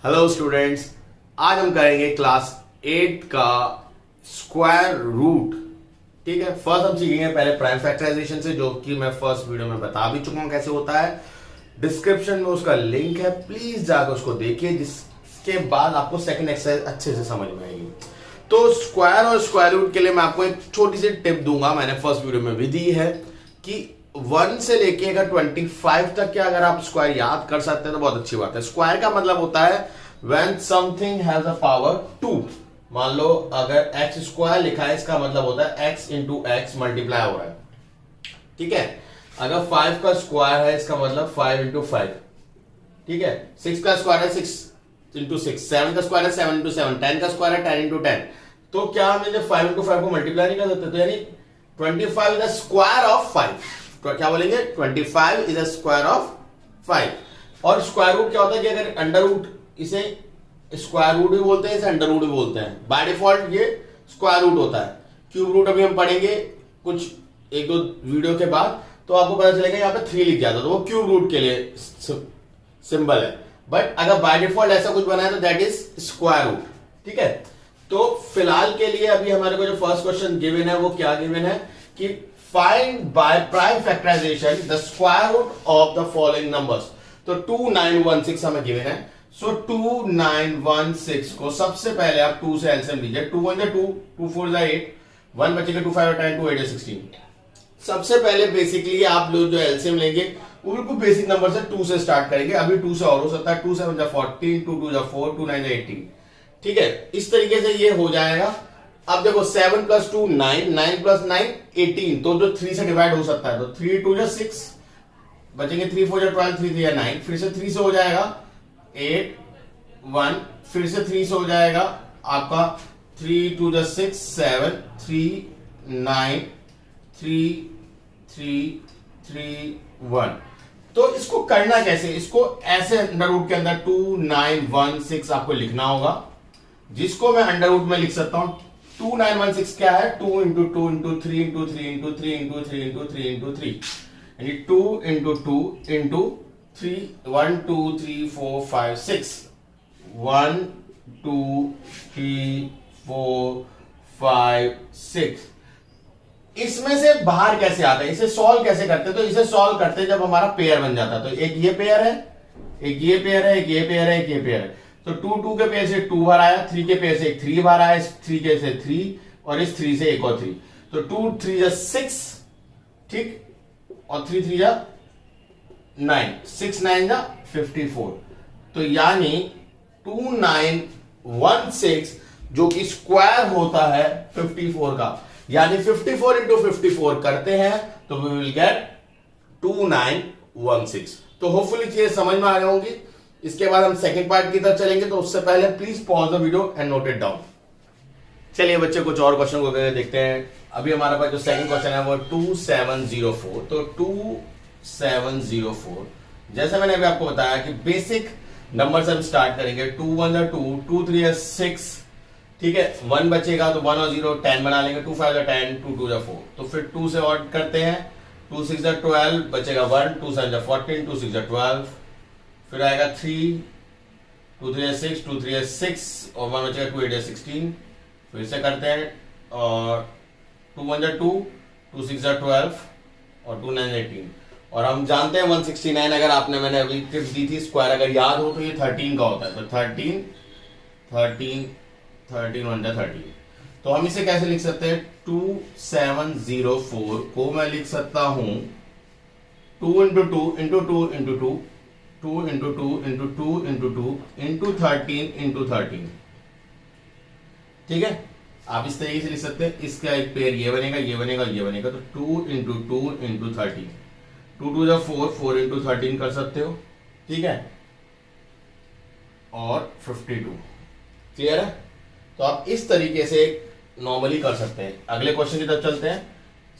Hello students, आज हम करेंगे क्लास 8 का स्क्वायर रूट। ठीक है, फर्स्ट हम सीखेंगे पहले प्राइम फैक्टराइजेशन से, जो कि मैं फर्स्ट वीडियो में बता भी चुका हूं कैसे होता है। डिस्क्रिप्शन में उसका लिंक है, प्लीज जाकर उसको देखिए, जिसके बाद आपको सेकंड एक्सरसाइज अच्छे से समझ में आएगी। तो स्क्वायर और स्क्वायर रूट के लिए मैं आपको एक छोटी सी टिप दूंगा, मैंने फर्स्ट वीडियो में भी दी है कि 1 से लेके अगर 25 तक के अगर आप स्क्वायर याद कर सकते हैं तो बहुत अच्छी बात है। स्क्वायर का मतलब होता है when something has a power 2। मान लो अगर x स्क्वायर लिखा है, इसका मतलब होता है x इंटू एक्स मल्टीप्लाई हो रहा है। ठीक है, अगर 5 का स्क्वायर है इसका मतलब 5 इंटू 5। ठीक है, 6 का स्क्वायर है 6 इंटू 6, 7 का स्क्वायर है 7 इंटू 7, 10 का स्क्वायर है 10 इंटू 10। तो क्या हम 5 इंटू 5 को मल्टीप्लाई नहीं कर सकते? तो यानी 25 इज द स्क्वायर ऑफ 5। तो क्या बोलेंगे? 25 इज द स्क्वायर ऑफ 5। और स्क्वायर रूट क्या होता है कि अगर अंडर रूट, इसे स्क्वायर रूट भी बोलते हैं, इसे अंडर रूट भी बोलते हैं। बाय डिफॉल्ट ये स्क्वायर रूट होता है। क्यूब रूट अभी हम पढ़ेंगे कुछ एक दो वीडियो के बाद, तो आपको पता चलेगा यहाँ पे 3 लिख जाता है, तो वो क्यूब रूट के लिए सिंबल है। बट अगर बाय डिफॉल्ट ऐसा कुछ बना है तो दैट इज स्क्वायर रूट। ठीक है, तो फिलहाल के लिए अभी हमारे को जो फर्स्ट क्वेश्चन गिवन है वो क्या गिवन है कि find by prime factorisation the square root of the following numbers. तो 2916 हमें गिवन है। सो 2916 को सबसे पहले आप 2 से एलसीएम लीजिए। 2 1 2, 2 4 8, 1 बचेगा 2 5 10, 2 8 16। सबसे पहले बेसिकली आप लोग जो एलसीएम लेंगे वो बिल्कुल बेसिक नंबर से 2 से स्टार्ट करेंगे। अभी 2 से और हो सकता है, 2 7 14, 2 2 4, 2 9 18। ठीक है, इस तरीके से ये हो जाएगा। अब देखो 7 प्लस 2 9, 9 प्लस 9 18, तो जो 3 से डिवाइड हो सकता है, तो 3 2 6 बचेंगे, 3 4 12, 3 3 9, फिर से 3 से हो जाएगा 8 1, फिर से 3 से हो जाएगा आपका 3 2 6 7 3 9 3 3 3 1। तो इसको करना कैसे? इसको ऐसे अंडर रूट के अंदर 2916 आपको लिखना होगा, जिसको मैं अंडर रूट में लिख सकता हूं 2916 क्या है? 2 into 2 into 3 into 3 into 3 into 3 into 3 into 3, यानी 2 इंटू 2 इंटू 3, 1 2 3 4 5 6, 1 2 3 4 5 6। इसमें से बाहर कैसे आता है, इसे सॉल्व कैसे करते हैं? तो इसे सॉल्व करते हैं जब हमारा पेयर बन जाता है। तो एक ये पेयर है, एक ये पेयर है, एक ये पेयर है, एक ये पेयर है। तो 2 2 के पेयर से 2 बार आया, 3 के पेयर से एक 3 बार आया, इस 3 के से 3, और इस 3 से एक और 3। तो 2 3 जा 6, ठीक, और 3 3 जा 9, 6 9 जा 54। तो यानी 2916 जो कि स्क्वायर होता है 54 का, यानी 54 इंटू 54 करते हैं तो वी विल गेट 2916। तो होपफुली चीजें समझ में आ गई होंगी। इसके बाद हम सेकंड पार्ट की तरफ चलेंगे, तो उससे पहले please pause the video and note it down. चलिए बच्चे, कुछ और क्वेश्चन को देखते हैं। अभी हमारे पास जो सेकंड क्वेश्चन है वो 2704। तो 2704, जैसे मैंने अभी आपको बताया कि बेसिक नंबर से हम स्टार्ट करेंगे। 2 1 2, 2 3 6, ठीक है, 1 बचेगा तो 1 और 0 10 बना लेंगे, 2 5 10, 2 2 4। तो फिर 2 से और करते हैं, 2 6 12 बचेगा 1, 2 7 14, 2 6 12, फिर आएगा 3, 2 3 6, 2 3 6, और 1 बचेगा 2 8 16। फिर से करते हैं, और 2 1 2, 2 6 12, और 2 9 18। और हम जानते हैं 169, अगर आपने, मैंने अभी टिप दी थी, स्क्वायर अगर याद हो तो ये 13 का होता है। तो 13 13 13 1 13। तो हम इसे कैसे लिख सकते हैं? 2704 को मैं लिख सकता हूं 2 into 2 into 2 into 2, 2 into 2 into 2 into 2 into 13 into 13। ठीक है, आप इस तरीके से लिख सकते हैं। इसका एक पेयर ये बनेगा, ये बनेगा, ये बनेगा। तो 2 इंटू 2 इंटू 13, 2 2 4, 4 इंटू 13 कर सकते हो। ठीक है, और 52। क्लियर है? तो आप इस तरीके से नॉर्मली कर सकते हैं। अगले क्वेश्चन की तरफ चलते हैं।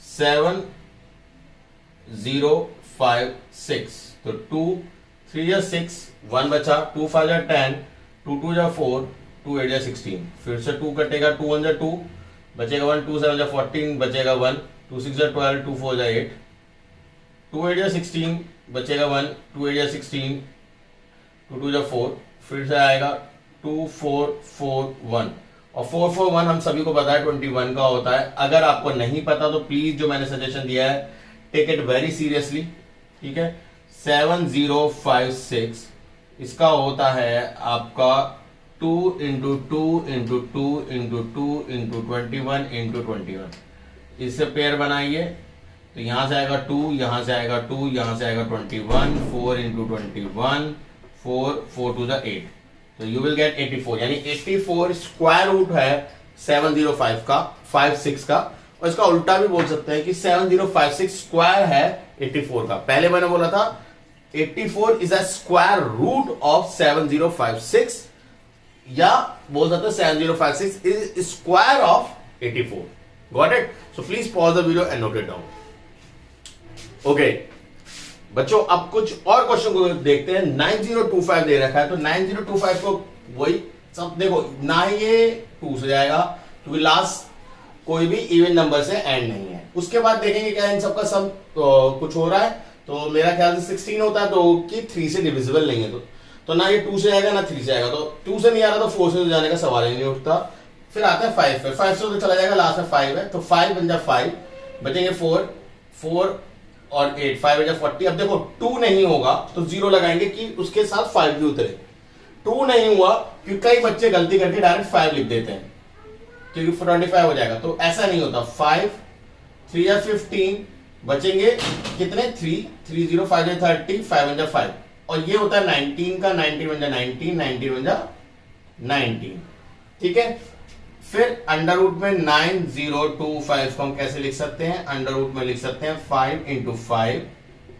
7056। तो 2 3 6, 1 बचा, 2 5 10, 2 2 4, 2 8 16। फिर से 2 कटेगा, 2 1 2 बचेगा 1, 2 7 14 बचेगा 1, 2 6 12, 2 4 8, 2 8 16 बचेगा 1, 2 8 16, 2 2 4, फिर से आएगा 2441 और 441 हम सभी को पता है 21 का होता है। अगर आपको नहीं पता तो प्लीज जो मैंने सजेशन दिया है टेक इट वेरी सीरियसली, ठीक है। 7056 इसका होता है आपका 2 into 2 into 2 into 2 into 21 into 21। इससे पेयर बनाइए तो यहां से आएगा 2, यहां से आएगा 2, यहां से आएगा 21, 4 इंटू 21, 4 टू द 8, तो यू विल गेट 84। यानी 84 स्क्वायर रूट है 705 का 56 का, और इसका उल्टा भी बोल सकते हैं कि 7056 स्क्वायर है 84 का। पहले मैंने बोला था 84 is a square root of 7056, या बोल सकते हैं 7056 is square of 84। Got it? So please pause the video and note it down. Okay बच्चों, अब कुछ और क्वेश्चन को देखते हैं। 9025 दे रखा है, तो 9025 को वही सब देखो ना, ये 2 से जाएगा क्योंकि लास्ट कोई भी इवन नंबर से एंड नहीं है। उसके बाद देखेंगे क्या इन सबका सम कुछ हो रहा है, तो मेरा ख्याल से 16 होता है, तो कि 3 से डिविजिबल नहीं है, तो ना ये 2 से आएगा ना 3 से आएगा, तो 2 से नहीं आ रहा तो 4 से जाने का सवाल ही नहीं उठता। फिर आता है 5 पे, 5 से तो चला जाएगा, लास्ट में 5 है, तो 5 बन जा 5, बचेंगे 4 और 8, 5 बजा 40। अब देखो 2 नहीं होगा तो 0 लगाएंगे कि उसके साथ 5 भी उतरे। 2 नहीं हुआ क्योंकि कई बच्चे गलती करके डायरेक्ट 5 लिख देते हैं क्योंकि 25 हो जाएगा, तो ऐसा नहीं होता। 5 3 या 15 बचेंगे कितने, 3 0 5 या 30, 5 बन जा 5, और ये होता है 19 का, 19 बन जा 19, 19 बन जा 19, ठीक है। फिर अंडर रूट में 9025 को हम कैसे लिख सकते हैं, अंडर रूट में लिख सकते हैं 5 इंटू 5,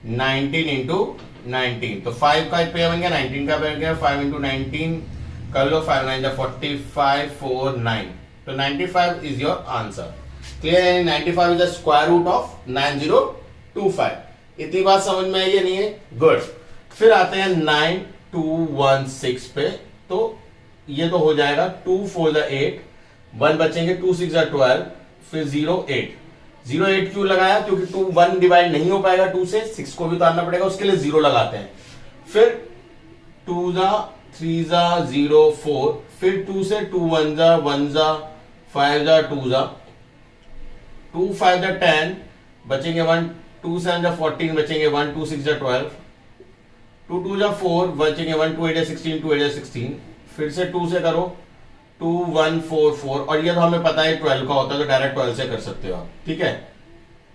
19 इंटू 19, तो 5 का पेयर बन गया, 19 का पेयर गया, 5 इंटू 19 कर लो, 5 9 45 4 9, तो 95 is your answer. Clear? 95 is the square root of 9025। इतनी बात समझ में आई है नहीं है? गुड। फिर आते हैं 9216 पे, तो ये तो हो जाएगा 2 4 8, 1 बचेंगे, 2 6 12, फिर 0 8। 0 8 क्यों लगाया? क्योंकि 2 1 डिवाइड नहीं हो पाएगा 2 से, 6 को भी उतारना पड़ेगा, उसके लिए 0 लगाते हैं। फिर 2 3 0 4, फिर 2 से 2 1 5 2 2 5 10, बचेंगे 1, 2 7 14, बचेंगे 1, 2 6 12, 2 2 4, बचेंगे 1, 2 8 16, 2 8 16, फिर से 2 से करो 2 1 4 4, और ये तो हमें पता है 12 का होता है, तो डायरेक्ट 12 से कर सकते हो आप, ठीक है।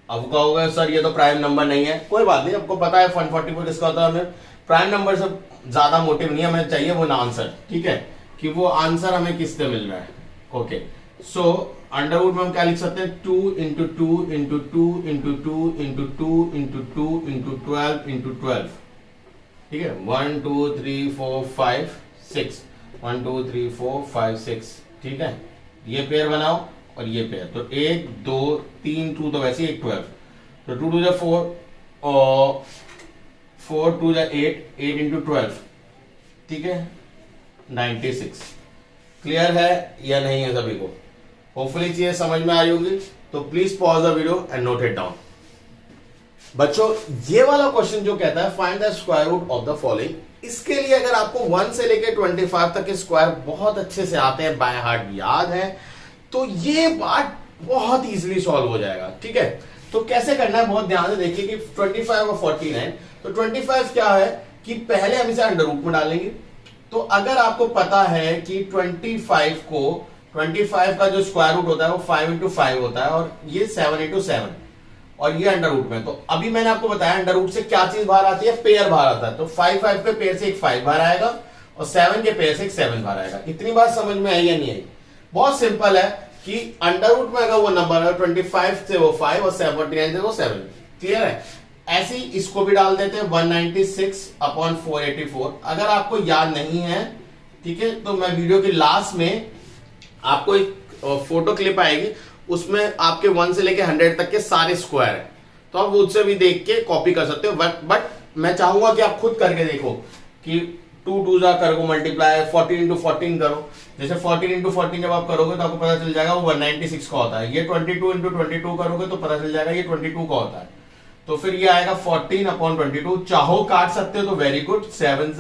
अब कहोगे सर ये तो प्राइम नंबर नहीं है, कोई बात नहीं, आपको पता है 144 किसका होता है। हमें प्राइम नंबर से ज्यादा मोटिव नहीं है, हमें चाहिए वो आंसर, ठीक है, कि वो आंसर हमें किससे मिल रहा है। ओके, सो अंडर रूट में हम क्या लिख सकते हैं, 2 into 2 into 2 into 2 into 2 into 2 into 12 into 12, ठीक है। 1 2 3 4 5 6, 1 2 3 4 5 6, ठीक है। ये पेयर बनाओ और ये पेयर, तो 1 2 3 2, तो वैसे 1 12, तो 2 2 4 और 4 2 8, 8 इंटू 12, ठीक है, 96। क्लियर है या नहीं है सभी को? होपफुली चीजें समझ में आ रही होगी, तो please pause the video and note it down. बच्चों ये वाला क्वेश्चन जो कहता है find the square root of the following, इसके लिए अगर आपको 1 से लेकर 25 तक के स्क्वायर बहुत अच्छे से आते हैं, बाय हार्ट याद है, तो ये बात बहुत इजीली सॉल्व हो जाएगा, ठीक है। तो कैसे करना है बहुत ध्यान से देखिए कि 25 और 49, तो 25 क्या है कि पहले हम इसे अंडर रूट में डालेंगे। तो अगर आपको पता है कि 25 का जो स्क्वायर रूट होता है वो 5 इंटू 5 होता है, और ये 7 इंटू 7, और ये अंडर रूट में, तो अभी मैंने आपको बताया अंडर रूट से क्या चीज बाहर आती है, पेयर बाहर आता है। तो 5 5 के पेयर से एक 5 बाहर आएगा और 7 के पेयर से एक 7 बाहर आएगा। इतनी बात समझ में आई या नहीं आई? बहुत सिंपल है कि अंडर रूट में अगर वो नंबर है 25 से वो 5 और 79 से वो 7, क्लियर है। ऐसे ही इसको भी डाल देते हैं 196/484। अगर आपको याद नहीं है, ठीक है, तो मैं वीडियो के लास्ट में आपको एक फोटो क्लिप आएगी, उसमें आपके 1 से लेके 100 तक के सारे स्क्वायर है, तो आप उससे भी देख के कॉपी कर सकते हो। बट मैं चाहूंगा कि आप खुद करके देखो कि 2 2 करो मल्टीप्लाई, 14 इंटू 14 करो। जैसे 14 इंटू 14 जब आप करोगे तो आपको पता चल जाएगा वो 196 का होता है। ये 22 इंटू 22 करोगे तो पता चल जाएगा ये 22 का होता है। तो फिर ये आएगा 14/22। चाहो काट सकते हो तो वेरी गुड, 7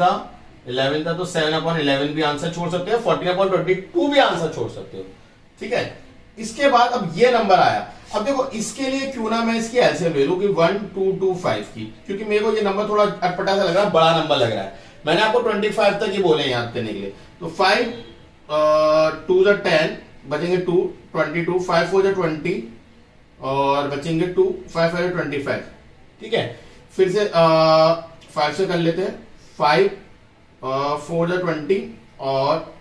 11 था तो 7/11 भी आंसर छोड़ सकते हो, 14/22 भी आंसर छोड़ सकते हो। ठीक है, इसके बाद अब ये नंबर आया। अब देखो इसके लिए क्यों ना मैं इसकी एलसीएम ले लूं कि 1225 की, क्योंकि मेरे को ये नंबर थोड़ा अटपटा सा लग रहा है, बड़ा नंबर लग रहा है। मैंने आपको 25 तक ही बोले याद करने के लिए। तो 5 2 10 बचेंगे 2, 22, 5 4 20 और बचेंगे 2, 5 5 25। ठीक है, फिर से 5 से कर लेते हैं, 5 4 20 और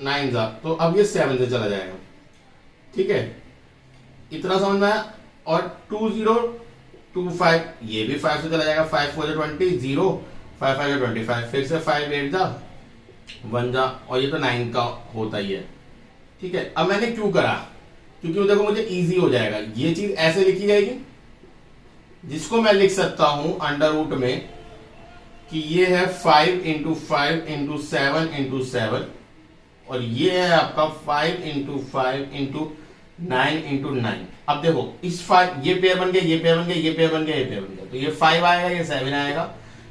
9 जा, तो अब ये 7 से चला जाएगा। ठीक है, इतना समझ में आया। और 2025 ये भी 5 से चला जाएगा, 5 4 20 0, 5 5 25, फिर से 5 8 जा 1 जा, और ये तो 9 का होता ही है। ठीक है, अब मैंने क्यों करा, क्योंकि देखो मुझे इजी हो जाएगा। ये चीज ऐसे लिखी जाएगी जिसको मैं लिख सकता हूं अंडर रूट में कि ये है 5 × 5 × 7 × 7, और ये है आपका 5 × 5 × 9 × 9। अब देखो इस 5, ये पेयर बन गया, ये पेयर बन गया, ये पेयर बन गया, ये पेयर बन गया, तो ये 5 आएगा, ये 7 आएगा,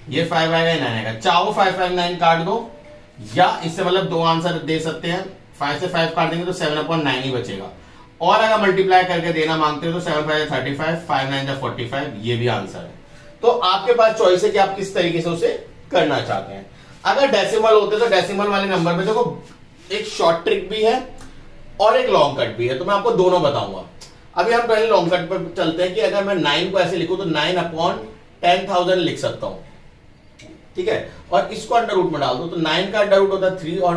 ये 5 आएगा, ये 9 आएगा। चाहो 5 5 9 काट दो, या इससे मतलब दो आंसर दे सकते हैं। 5 से 5 काट देंगे तो 7/9 ही बचेगा। और अगर मल्टीप्लाई करके देना मांगते हो तो 7 5 35, 5 9 45, ये भी आंसर है। तो आपके पास चॉइस है कि आप किस तरीके से उसे करना चाहते हैं। अगर डेसिमल होते तो डेसिमल वाले नंबर में देखो एक शॉर्ट ट्रिक भी है और एक लॉन्ग कट भी है, तो मैं आपको दोनों बताऊंगा। अभी हम पहले लॉन्ग कट पर चलते हैं कि अगर मैं 9 को ऐसे लिखूं तो 9/10,000 लिख सकता हूं। ठीक है, और इसको अंडर रूट में डाल दो तो 9 का अंडर रूट होता है 3, और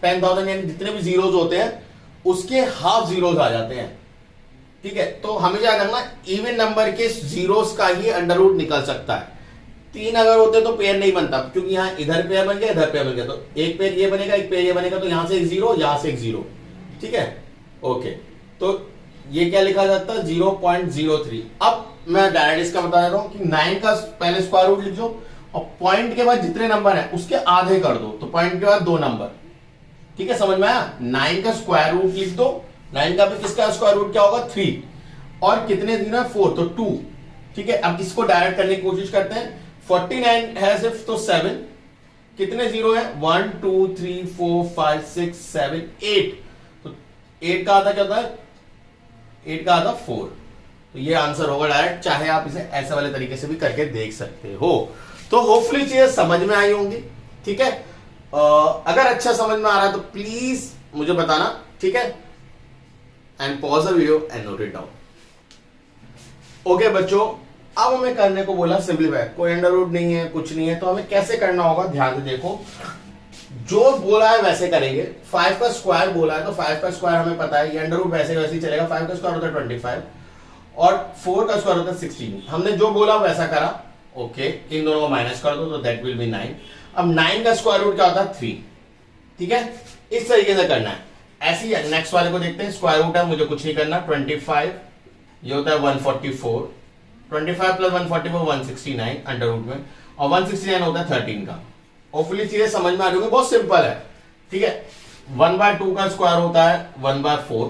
10,000 यानी जितने भी जीरोज होते हैं उसके हाफ जीरोज आ जाते हैं। ठीक है, तो हमें क्या करना, इवन नंबर के जीरोस का ही अंडर रूट निकल सकता है। 3 अगर होते तो पेयर नहीं बनता, क्योंकि यहां इधर पेयर बन गया, इधर पेयर बन गया, तो एक पेयर ये बनेगा, एक पेयर ये बनेगा, तो यहां से एक 0, यहां से एक 0। ठीक है, ओके, तो ये क्या लिखा जाता है 0.03। अब मैं डायरेक्ट इसका बता देता हूं कि 9 का पहले स्क्वायर रूट लिख दो, और पॉइंट के बाद जितने नंबर है उसके आधे कर दो, तो पॉइंट के बाद 2 नंबर। ठीक है, समझ में आया। 9 का स्क्वायर रूट लिख दो, 9 का भी किसका स्क्वायर रूट क्या होगा 3, और कितने दिन है 4, तो 2। ठीक है, अब इसको डायरेक्ट करने की कोशिश करते हैं। 49 है सिर्फ तो 7, कितने जीरो है 1 2 3 4 5 6 7 8, तो 8 का आधा क्या होता है, 8 का आधा 4, तो ये आंसर होगा डायरेक्ट। चाहे आप इसे ऐसे वाले तरीके से भी करके देख सकते हो। तो होपफुली चीजें समझ में आई होंगी। ठीक है, अगर अच्छा समझ में आ रहा है तो प्लीज मुझे बताना। ठीक है, and pause the video and note it down. Okay बच्चों, अब हमें करने को बोला सिंपलीफाई, कोई अंडर रूट नहीं है, कुछ नहीं है, तो हमें कैसे करना होगा ध्यान से देखो। जो बोला है वैसे करेंगे। 5 का स्क्वायर बोला है तो 5 का स्क्वायर हमें पता है, ये अंडर रूट वैसे वैसे ही चलेगा। 5 का स्क्वायर होता है 25 और 4 का स्क्वायर होता है 16। हमने जो बोला वैसा करा। ओके, इन दोनों को माइनस कर दो तो दैट विल बी 9। अब 9 का स्क्वायर रूट क्या होता है 3। ठीक है, इस तरीके से करना है। ऐसे ही नेक्स्ट वाले को देखते हैं। स्क्वायर रूट है, मुझे कुछ नहीं करना। 25 ये होता है 144, 25 प्लस 144 169 अंडर रूट में, और 169 होता है 13 का। होपफुली चीजें समझ में आ रही होगी, बहुत सिंपल है। ठीक है, 1/2 का स्क्वायर होता है 1/4,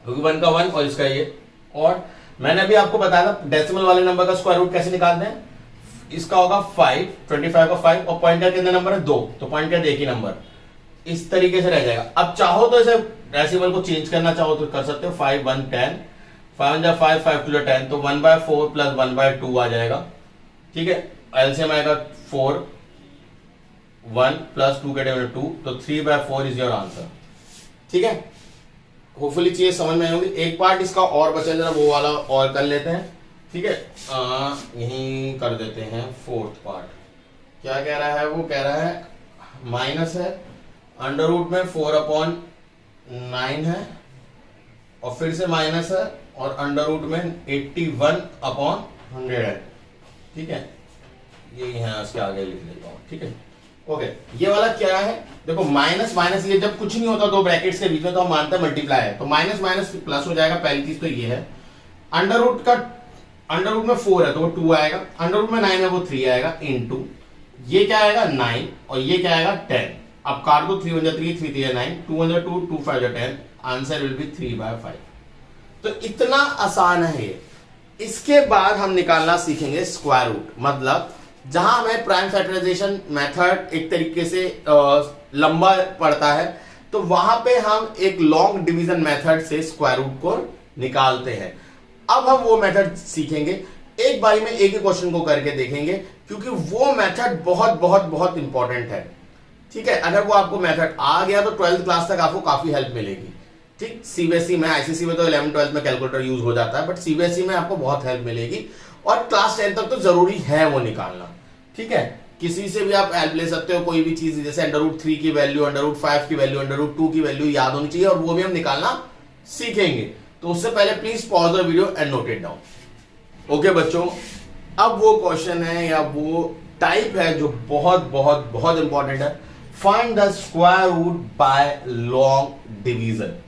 क्योंकि 1 का 1 और इसका ये। और मैंने अभी आपको बताया था डेसिमल वाले नंबर का स्क्वायर रूट कैसे निकालते हैं। इसका होगा 5, 25 का 5, और पॉइंट का कितने नंबर है 2, तो पॉइंट का एक ही नंबर, इस तरीके से रह जाएगा। अब चाहो तो इसे डेसिमल को चेंज करना चाहो तो कर सकते हो। 5 1 10, 5 1 5 5 2 10, तो 1/4 प्लस 1/2 आ जाएगा। ठीक है, एलसीएम आएगा 4, 1 प्लस 2 के टेबल 2, तो 3/4 इज योर आंसर। ठीक है, होपफुली चीजें समझ में आई होगी। एक पार्ट इसका और बचा, जरा वो वाला और कर लेते हैं। ठीक है, यहीं कर देते हैं 4th पार्ट। क्या कह रहा है, वो कह रहा है माइनस है, अंडर रूट में 4/9 है, और फिर से माइनस है, और अंडर रूट में 81/100 है। ठीक है, ये यहाँ इसके आगे लिख लेता हूँ। ठीक है, ओके, ये वाला क्या है, देखो माइनस माइनस, ये जब कुछ नहीं होता दो ब्रैकेट्स के बीच में तो हम मानते हैं मल्टीप्लाई है, तो माइनस माइनस प्लस हो जाएगा। पहली चीज तो ये है। अंडर रूट में 4 है तो वो 2 आएगा, अंडर रूट में 9 है वो 3 आएगा, इनटू ये क्या आएगा 9, और ये क्या आएगा 10। अब काट दो, 3 1 3 3 3 9, 2 1 2 2 5 10, आंसर विल बी 3/5। तो इतना आसान है ये। इसके बाद हम निकालना सीखेंगे स्क्वायर रूट, मतलब जहां हमें प्राइम फैक्टराइजेशन मेथड एक तरीके से लंबा पड़ता है, तो वहां पे हम एक लॉन्ग डिवीजन मेथड से स्क्वायर रूट को निकालते हैं। अब हम वो मेथड सीखेंगे, एक बारी में एक ही क्वेश्चन को करके देखेंगे, क्योंकि वो मेथड बहुत बहुत बहुत इंपॉर्टेंट है। ठीक है, अगर वो आपको मेथड आ गया तो 12th क्लास तक आपको काफी हेल्प मिलेगी। ठीक, सीबीएसई में, आईसीएसई में तो 11 12 में कैलकुलेटर यूज हो जाता है, बट सीबीएसई में आपको बहुत हेल्प मिलेगी, और क्लास 10 तक तो जरूरी है वो निकालना। ठीक है, किसी से भी आप हेल्प ले सकते हो, कोई भी चीज, जैसे √3 की वैल्यू, √5 की वैल्यू, √2 की वैल्यू याद होनी चाहिए, और वो भी हम निकालना सीखेंगे। तो उससे पहले please pause the video and note it down. Okay बच्चों, अब वो क्वेश्चन है या वो टाइप है जो बहुत बहुत बहुत इंपॉर्टेंट है। Find the square root by long division.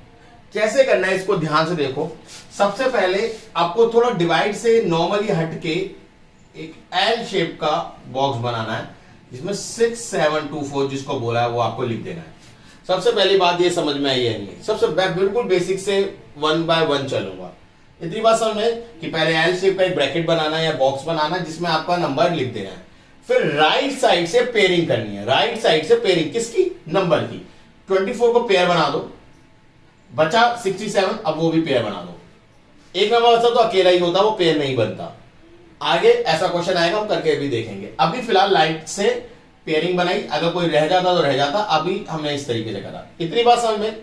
कैसे करना है इसको ध्यान से देखो। सबसे पहले आपको थोड़ा डिवाइड से नॉर्मली हट के एक एल शेप का बॉक्स बनाना है, जिसमें 6 7 2 4 जिसको बोला है वो आपको लिख देना है। सबसे पहली बात ये समझ में आई है नहीं, सबसे बिल्कुल बेसिक से 1 बाय 1 चलूंगा। इतनी बात समझ में कि पहले एल शेप का एक ब्रैकेट बनाना है या बॉक्स बनाना है, जिसमें आपका नंबर लिख देना है। फिर राइट साइड से पेयरिंग करनी है। राइट साइड से पेयरिंग किसकी? नंबर की। 24 को पेयर बना दो, बचा 67, अब वो भी पेयर बना दो। एक नंबर बचा तो अकेला ही होता, वो पेयर नहीं बनता। आगे ऐसा क्वेश्चन आएगा, हम करके भी देखेंगे। अभी फिलहाल लाइट से पेयरिंग बनाई, अगर कोई रह जाता तो रह जाता, अभी हमने इस तरीके से करा। इतनी बात समझ में।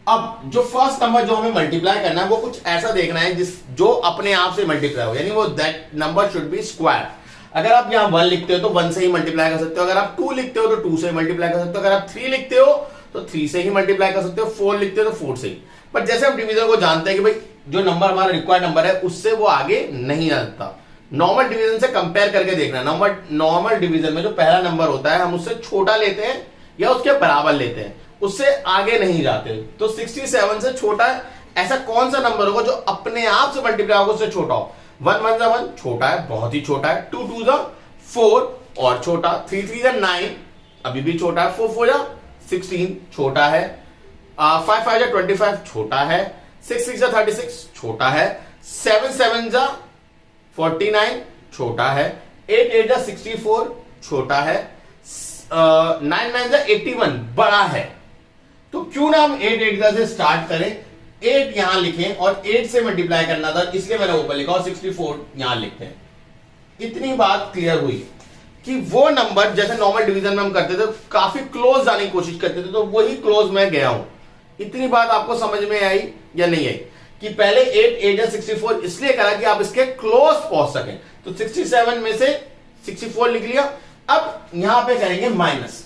अब जो फर्स्ट नंबर जो हमें मल्टीप्लाई करना है वो कुछ ऐसा देखना है जो अपने आप से मल्टीप्लाई हो, यानी वो that number should be square. अगर आप यहां 1 लिखते हो तो 1 से ही मल्टीप्लाई कर सकते हो, अगर आप 2 लिखते हो तो 2 से मल्टीप्लाई कर सकते हो, अगर आप 3 लिखते हो तो 3 से ही मल्टीप्लाई कर सकते हो, 4 लिखते हो तो 4 से ही। पर जैसे हम डिवीजन को जानते हैं कि भाई जो नंबर हमारा रिक्वायर्ड नंबर है उससे वो आगे नहीं आ सकता। नॉर्मल डिवीजन से कंपेयर करके देखना। नॉर्मल डिवीजन में जो पहला नंबर होता है हम उससे छोटा लेते हैं या उसके बराबर लेते हैं, उससे आगे नहीं जाते। तो 67 से छोटा ऐसा कौन सा नंबर होगा जो अपने आप से मल्टीप्लाई होगा उससे छोटा हो? 1 1 जा 1 छोटा है, बहुत ही छोटा है। 2 2 जा 4 और छोटा। 3 3 जा 9 अभी भी छोटा है। 4 4 जा 16 छोटा है। 5 5 जा 25 छोटा है। 6 6 जा 36 छोटा है। 7 7 जा 49 छोटा है। 8 8 जा 64 छोटा है। 9 9 जा 81 बड़ा है। तो क्यों ना हम 8 8 जा से स्टार्ट करें, 8 यहां लिखें और 8 से मल्टीप्लाई करना था, इसलिए मैंने ऊपर लिखा और 64 यहां लिखते हैं। इतनी बात क्लियर हुई कि वो नंबर जैसे नॉर्मल डिवीजन में हम करते थे काफी क्लोज जाने की कोशिश करते थे, तो वही क्लोज मैं गया हूं। इतनी बात आपको समझ में आई या नहीं आई कि पहले 8 8 या 64 इसलिए करा कि आप इसके क्लोज पहुंच सकें। तो 67 में से 64 लिख लिया। अब यहां पे करेंगे माइनस।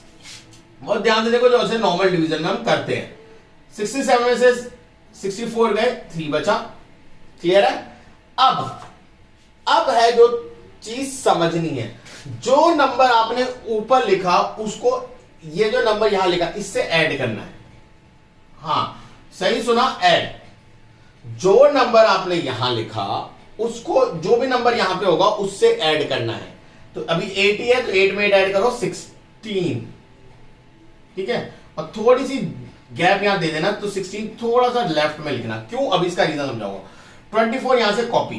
बहुत ध्यान से देखो, जैसे नॉर्मल डिवीजन में हम करते हैं। 67 में से 64 गए, 3 बचा। क्लियर है? अब है जो चीज समझनी है, जो नंबर आपने ऊपर लिखा उसको ये जो नंबर यहां लिखा इससे ऐड करना है। हां सही सुना, ऐड। जो नंबर आपने यहां लिखा उसको जो भी नंबर यहां पे होगा उससे ऐड करना है। तो अभी 80 है तो 8 में 8 ऐड करो 16। ठीक है, और थोड़ी सी गैप यहां दे देना, तो 16 थोड़ा सा लेफ्ट में लिखना। क्यों? अभी इसका रीजन समझाऊंगा। 24 यहां से कॉपी।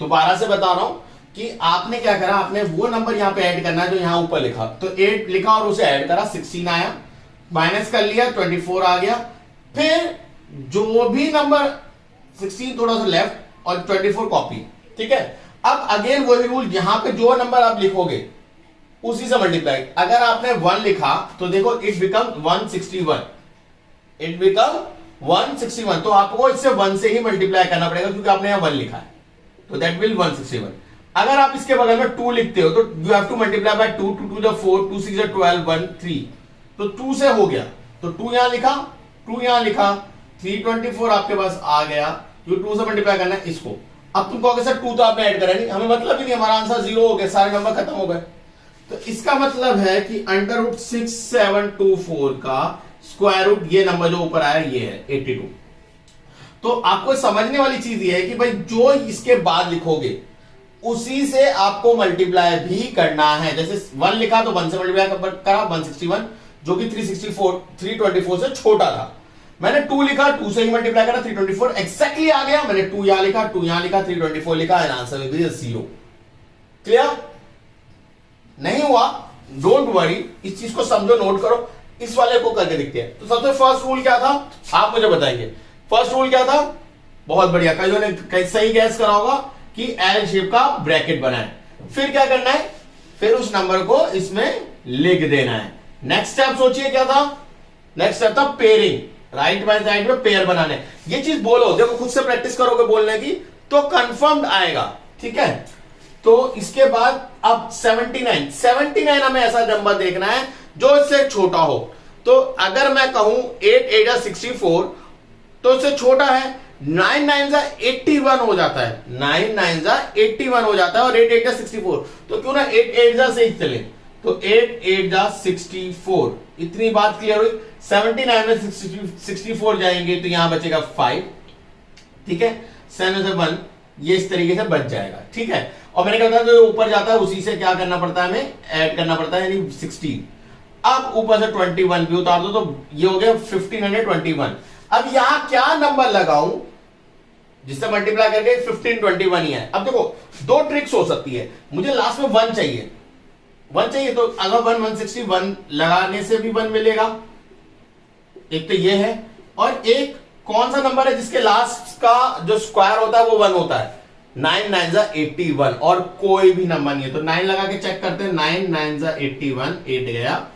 दोबारा से बता रहा हूं कि आपने क्या करा, आपने वो नंबर यहां पे ऐड करना है जो यहां ऊपर लिखा। तो 8 लिखा और उसे ऐड करा, 16 आया, माइनस कर लिया, 24 आ गया। फिर जो भी नंबर 16 थोड़ा सा लेफ्ट और 24 कॉपी। ठीक है, अब अगेन वही रूल, यहां पे जो नंबर आप लिखोगे उसी से मल्टीप्लाई। अगर आपने 1 लिखा तो देखो इट बिकम 161। इट बिकम 161, तो आपको इससे 1 से ही मल्टीप्लाई करना पड़ेगा क्योंकि आपने यहां 1 लिखा है, तो दैट विल 161। अगर आप इसके बगल में 2 लिखते हो तो you have to multiply by 2, 2 2 4, 2 6 12, 1 3, तो 2 से हो गया। तो 2 यहां लिखा, 2 यहां लिखा, 324 आपके पास आ गया। जो 2 से मल्टीप्लाई करना है इसको। अब तुम कहोगे सर 2 तो आपने ऐड करा नहीं, हमें मतलब ही नहीं, हमारा आंसर 0 हो गया, सारे नंबर खत्म हो गए। तो इसका मतलब है कि √6724 का स्क्वायर रूट ये नंबर जो ऊपर आया ये है 82। तो आपको समझने वाली चीज ये है कि भाई जो इसके बाद लिखोगे उसी से आपको मल्टीप्लाई भी करना है। जैसे 1 लिखा तो 1 से मल्टीप्लाई करा 161, जो कि 324 से छोटा था। मैंने 2 लिखा, 2 से ही मल्टीप्लाई करा, 324 एक्जैक्टली आ गया। मैंने 2 यहां लिखा, 2 यहां लिखा, 324 लिखा, and answer will be 0। Clear? नहीं हुआ डोंट वरी, इस चीज को समझो, नोट करो, इस वाले को करके दिखते हैं। तो सबसे फर्स्ट रूल क्या था आप मुझे बताइए, फर्स्ट रूल क्या था? बहुत बढ़िया, कईयों ने कई सही गैस करा होगा कि एल शेप का ब्रैकेट बनाए। फिर क्या करना है? फिर उस नंबर को इसमें लिख देना है। नेक्स्ट स्टेप सोचिए क्या था? नेक्स्ट स्टेप था पेयरिंग, राइट बाय साइड में पेयर बनाने। ये चीज बोलो, देखो खुद से प्रैक्टिस करोगे बोलने की तो कंफर्म्ड आएगा, ठीक है। तो इसके बाद अब 79 हमें ऐसा नंबर देखना है जो इससे छोटा हो। तो अगर मैं कहूं 8 8 64 तो इससे छोटा है, 9 9 81 हो जाता है, 9 9 81 हो जाता है और 8 8 64, तो क्यों ना 8 8 से ही चले, तो 8 8 64। इतनी बात क्लियर हुई। 79 में 64 जाएंगे तो यहां बचेगा 5, ठीक है, 7 से 1, ये इस तरीके से बच जाएगा, ठीक है। और मैंने कहा था जो ऊपर जाता है उसी से क्या करना पड़ता है, हमें ऐड करना पड़ता है, यानी 16। अब ऊपर से 21 भी उतार दो तो ये हो गया 1521। अब यहां क्या नंबर लगाऊं जिससे मल्टीप्लाई करके 1521 ही है। अब देखो दो ट्रिक्स हो सकती है, मुझे लास्ट में 1 चाहिए, 1 चाहिए, तो अगर 161 लगाने से भी 1 मिलेगा, एक तो ये है, और एक कौन सा नंबर है जिसके लास्ट का जो स्क्वायर होता है वो 1 होता है, 9 9 81, और कोई भी नंबर नहीं है, तो 9 लगा के चेक करते हैं, 9 9 81, 8 गया,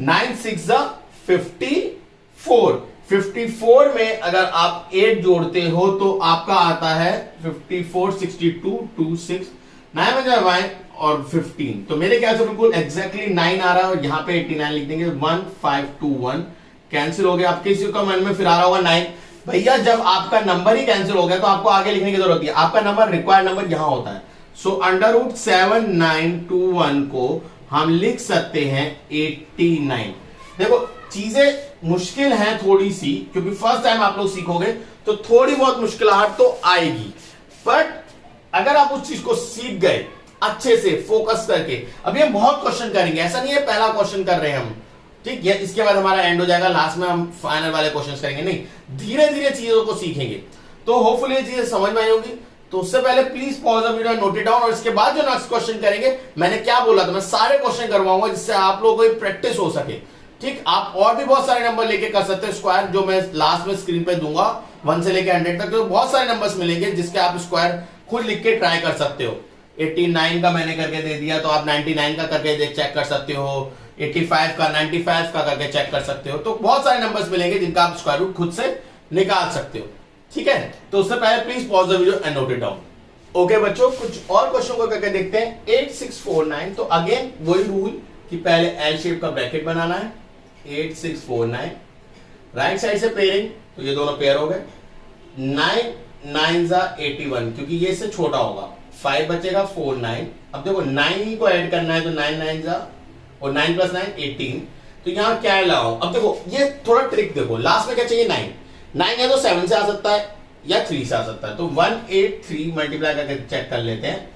9 6 54, 54 में अगर आप 8 जोड़ते हो तो आपका आता है 54, 62, 2 6, 9 और 15, तो मेरे ख्याल से बिल्कुल एग्जैक्टली 9 आ रहा है, और यहां पे 89 लिख देंगे, 1521 कैंसिल हो गया। आपके किसी का मन में फिर आ रहा होगा 9, भैया जब आपका नंबर ही कैंसिल हो गया तो आपको आगे लिखने की जरूरत है, आपका नंबर रिक्वायर्ड नंबर यहां होता है। सो √7921 को हम लिख सकते हैं 89। देखो चीजें मुश्किल हैं थोड़ी सी, क्योंकि फर्स्ट टाइम आप लोग सीखोगे तो थोड़ी बहुत मुश्किलाहट तो आएगी, बट अगर आप उस चीज को सीख गए अच्छे से फोकस करके, अभी हम बहुत क्वेश्चन करेंगे, ऐसा नहीं है पहला क्वेश्चन कर रहे हैं हम, ठीक है, इसके बाद हमारा एंड हो जाएगा, लास्ट में हम फाइनल वाले क्वेश्चंस करेंगे, नहीं, धीरे धीरे चीजों को सीखेंगे। तो होपफुली ये चीजें समझ में आई होगी। तो उससे पहले please pause the video, note it down, और इसके बाद जो नेक्स्ट क्वेश्चन करेंगे, मैंने क्या बोला था, मैं सारे क्वेश्चन करवाऊंगा जिससे आप लोगों को प्रैक्टिस हो सके, ठीक। आप और भी बहुत सारे नंबर लेके कर सकते हैं स्क्वायर, जो मैं लास्ट में स्क्रीन पे दूंगा 1 से लेके 100 तक, तो बहुत सारे नंबर्स मिलेंगे जिसके आप स्क्वायर खुद लिख के ट्राई कर सकते हो। 89 का मैंने करके दे दिया, तो आप 99 का करके चेक कर सकते हो, 85 का, 95 का करके चेक कर सकते हो। तो बहुत सारे नंबर्स मिलेंगे जिनका आप स्क्वायर रूट खुद से निकाल सकते हो, ठीक है। तो उससे पहले please pause the video and note it down. Okay बच्चों, कुछ और क्वेश्चन को करके देखते हैं। 8649, तो अगेन वही रूल कि पहले एल शेप का ब्रैकेट बनाना है, 8649, राइट साइड से पेयरिंग, तो ये दोनों पेयर हो गए, 9 9 81, क्योंकि ये इससे छोटा होगा, 5 बचेगा 49। अब देखो 9 को ऐड करना है, तो 9 9 और 9 + 9 18, तो यहां क्या लगाओ। अब देखो ये थोड़ा ट्रिक देखो, लास्ट में क्या चाहिए, 9 है तो 7 से आ सकता है या 3 से आ सकता है, तो 183 मल्टीप्लाई करके चेक कर लेते हैं,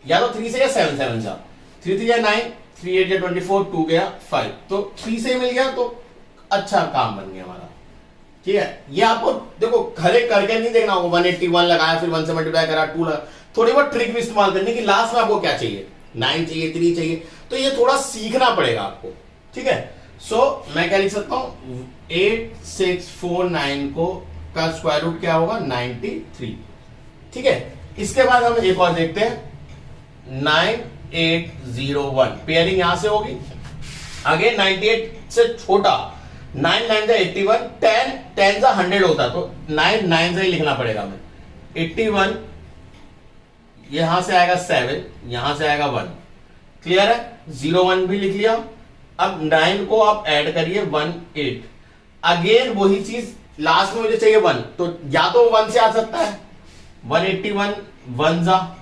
या तो 3 से या 7 7 जा, 3 3 या 9, 3 8 या 24, 2 गया 5, तो 3 से मिल गया, तो अच्छा काम बन गया हमारा, ठीक है। ये आपको देखो खड़े करके नहीं देखना होगा, 181 लगाया फिर 1 से मल्टीप्लाई करा, 2 लगा, थोड़ी बहुत ट्रिक भी इस्तेमाल करनी कि लास्ट में आपको क्या चाहिए, 9 चाहिए, 3 चाहिए, तो ये थोड़ा सीखना पड़ेगा आपको, ठीक है। सो मैं क्या लिख सकता हूं, 8649 को का स्क्वायर रूट क्या होगा, 93, ठीक है। इसके बाद हम एक और देखते हैं, 9801, पेयरिंग यहां से होगी, आगे 98 से छोटा, 9 9 81, 10 10 100 होता, तो 9 9 से ही लिखना पड़ेगा हमें, 81 यहां से आएगा 7, यहां से आएगा 1, क्लियर है, 01 भी लिख लिया। अब 9 को आप ऐड करिए, 18, अगेन वही चीज, लास्ट में मुझे चाहिए 1, तो या तो 1 से आ सकता है, 181 1 जा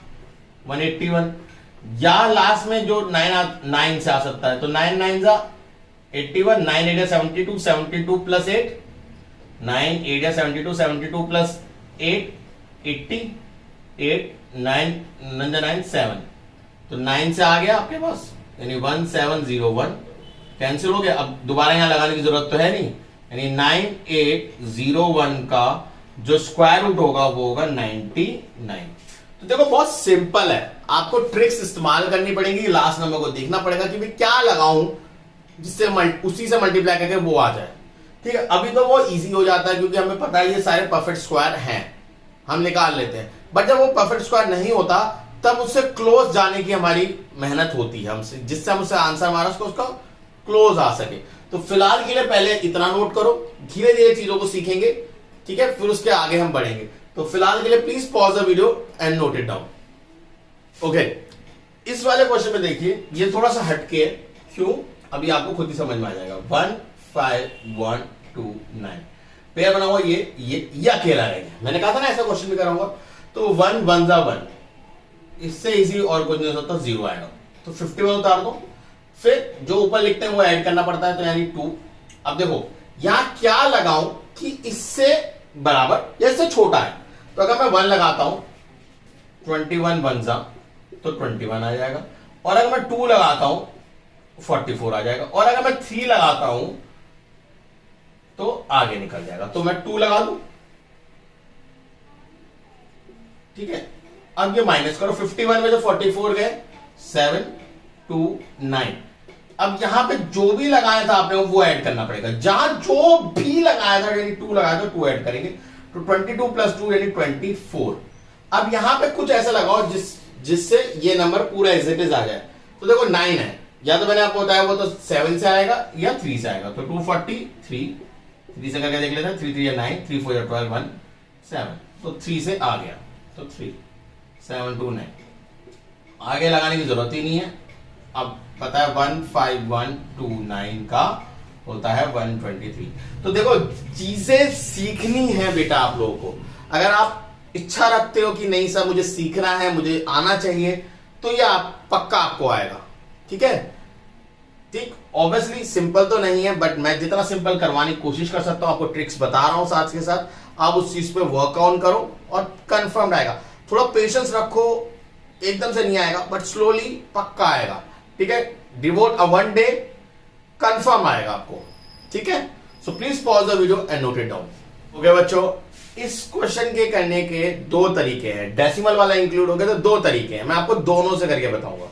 181, या लास्ट में जो 9 से आ सकता है, तो 9 9 जा 81, 9 8 72, 72 + 8, 9 8 72, 72 + 8 80, 8 9 9 7, तो 9 से आ गया आपके पास, यानी 1701 कैंसिल हो गया। अब दोबारा यहां लगाने की जरूरत तो है नहीं, यानी 9801 का जो स्क्वायर रूट होगा वो होगा 99। तो देखो बहुत सिंपल है, आपको ट्रिक्स इस्तेमाल करनी पड़ेगी, लास्ट नंबर को देखना पड़ेगा कि भाई क्या लगाऊं जिससे उसी से मल्टीप्लाई करके वो आ जाए। ठीक है, अभी तो वो इजी हो जाता है क्योंकि हमें पता है ये सारे परफेक्ट स्क्वायर हैं, हम निकाल लेते हैं। बट जब वो परफेक्ट स्क्वायर नहीं होता तब उससे क्लोज जाने की हमारी मेहनत होती है हमसे, जिससे हम उससे आंसर हमारा उसका क्लोज आ सके। तो फिलहाल के लिए पहले इतना नोट करो, धीरे धीरे चीजों को सीखेंगे, ठीक है, फिर उसके आगे हम बढ़ेंगे। तो फिलहाल के लिए please pause the video and note it down. Okay, इस वाले क्वेश्चन में देखिए, ये थोड़ा सा हटके है, क्यों अभी आपको खुद ही समझ में आ जाएगा। 1 5 1 2 9 पेयर बना हुआ, ये अकेला रहेगा। मैंने कहा था ना ऐसा क्वेश्चन भी कराऊंगा। तो 1 1 जा 1, इससे इजी और कुछ नहीं हो सकता, 0 आएगा। तो 51 उतार दो, फिर जो ऊपर लिखते हैं वो ऐड करना पड़ता है, तो यानी 2। अब देखो यहां क्या लगाऊं कि इससे बराबर या इससे छोटा है। तो अगर मैं 1 लगाता हूं, 21 1 जा तो 21 आ जाएगा, और अगर मैं 2 लगाता हूं 44 आ जाएगा, और अगर मैं 3 लगाता हूं तो आगे निकल जाएगा। तो मैं 2 लगा दूं, ठीक है। अब ये माइनस करो, 51 में जो 44 गए, 7 2 9। अब यहां पे जो भी लगाया था आपने वो ऐड करना पड़ेगा, जहां जो भी लगाया था यानी 2 लगाया था 2 ऐड करेंगे। तो 22 प्लस 2 यानी 24। अब यहां पे कुछ ऐसा लगाओ जिससे ये नंबर पूरा एज इट इज आ जाए। तो देखो 9 है, या तो मैंने आपको बताया वो तो 7 से आएगा या 3 से आएगा। तो 243, 3 से करके देख लेते हैं, 3 3 9, 3 4 12 1 7। तो 3 से आ गया, तो 3 7 2 9, आगे लगाने की जरूरत ही नहीं है। अब पता है 1 5 1 2 9 का होता है 123। तो देखो चीजें सीखनी है बेटा आप लोगों को। अगर आप इच्छा रखते हो कि नहीं सर मुझे सीखना है, मुझे आना चाहिए, तो ये पक्का आपको आएगा, ठीक है। ठीक, ऑब्वियसली सिंपल तो नहीं है, बट मैं जितना सिंपल करवाने की कोशिश कर सकता हूं, आपको ट्रिक्स बता रहा हूं साथ के साथ। आप उस चीज पे वर्क ऑन करो और कंफर्म आएगा। थोड़ा पेशेंस रखो, एकदम से नहीं आएगा बट स्लोली पक्का आएगा, ठीक है। डिवोट अ 1 डे, कंफर्म आएगा आपको, ठीक है। So please pause the video and note it down. Okay बच्चों, इस क्वेश्चन के करने के 2 तरीके हैं। डेसिमल वाला इंक्लूड हो गया तो 2 तरीके हैं, मैं आपको दोनों से करके बताऊंगा।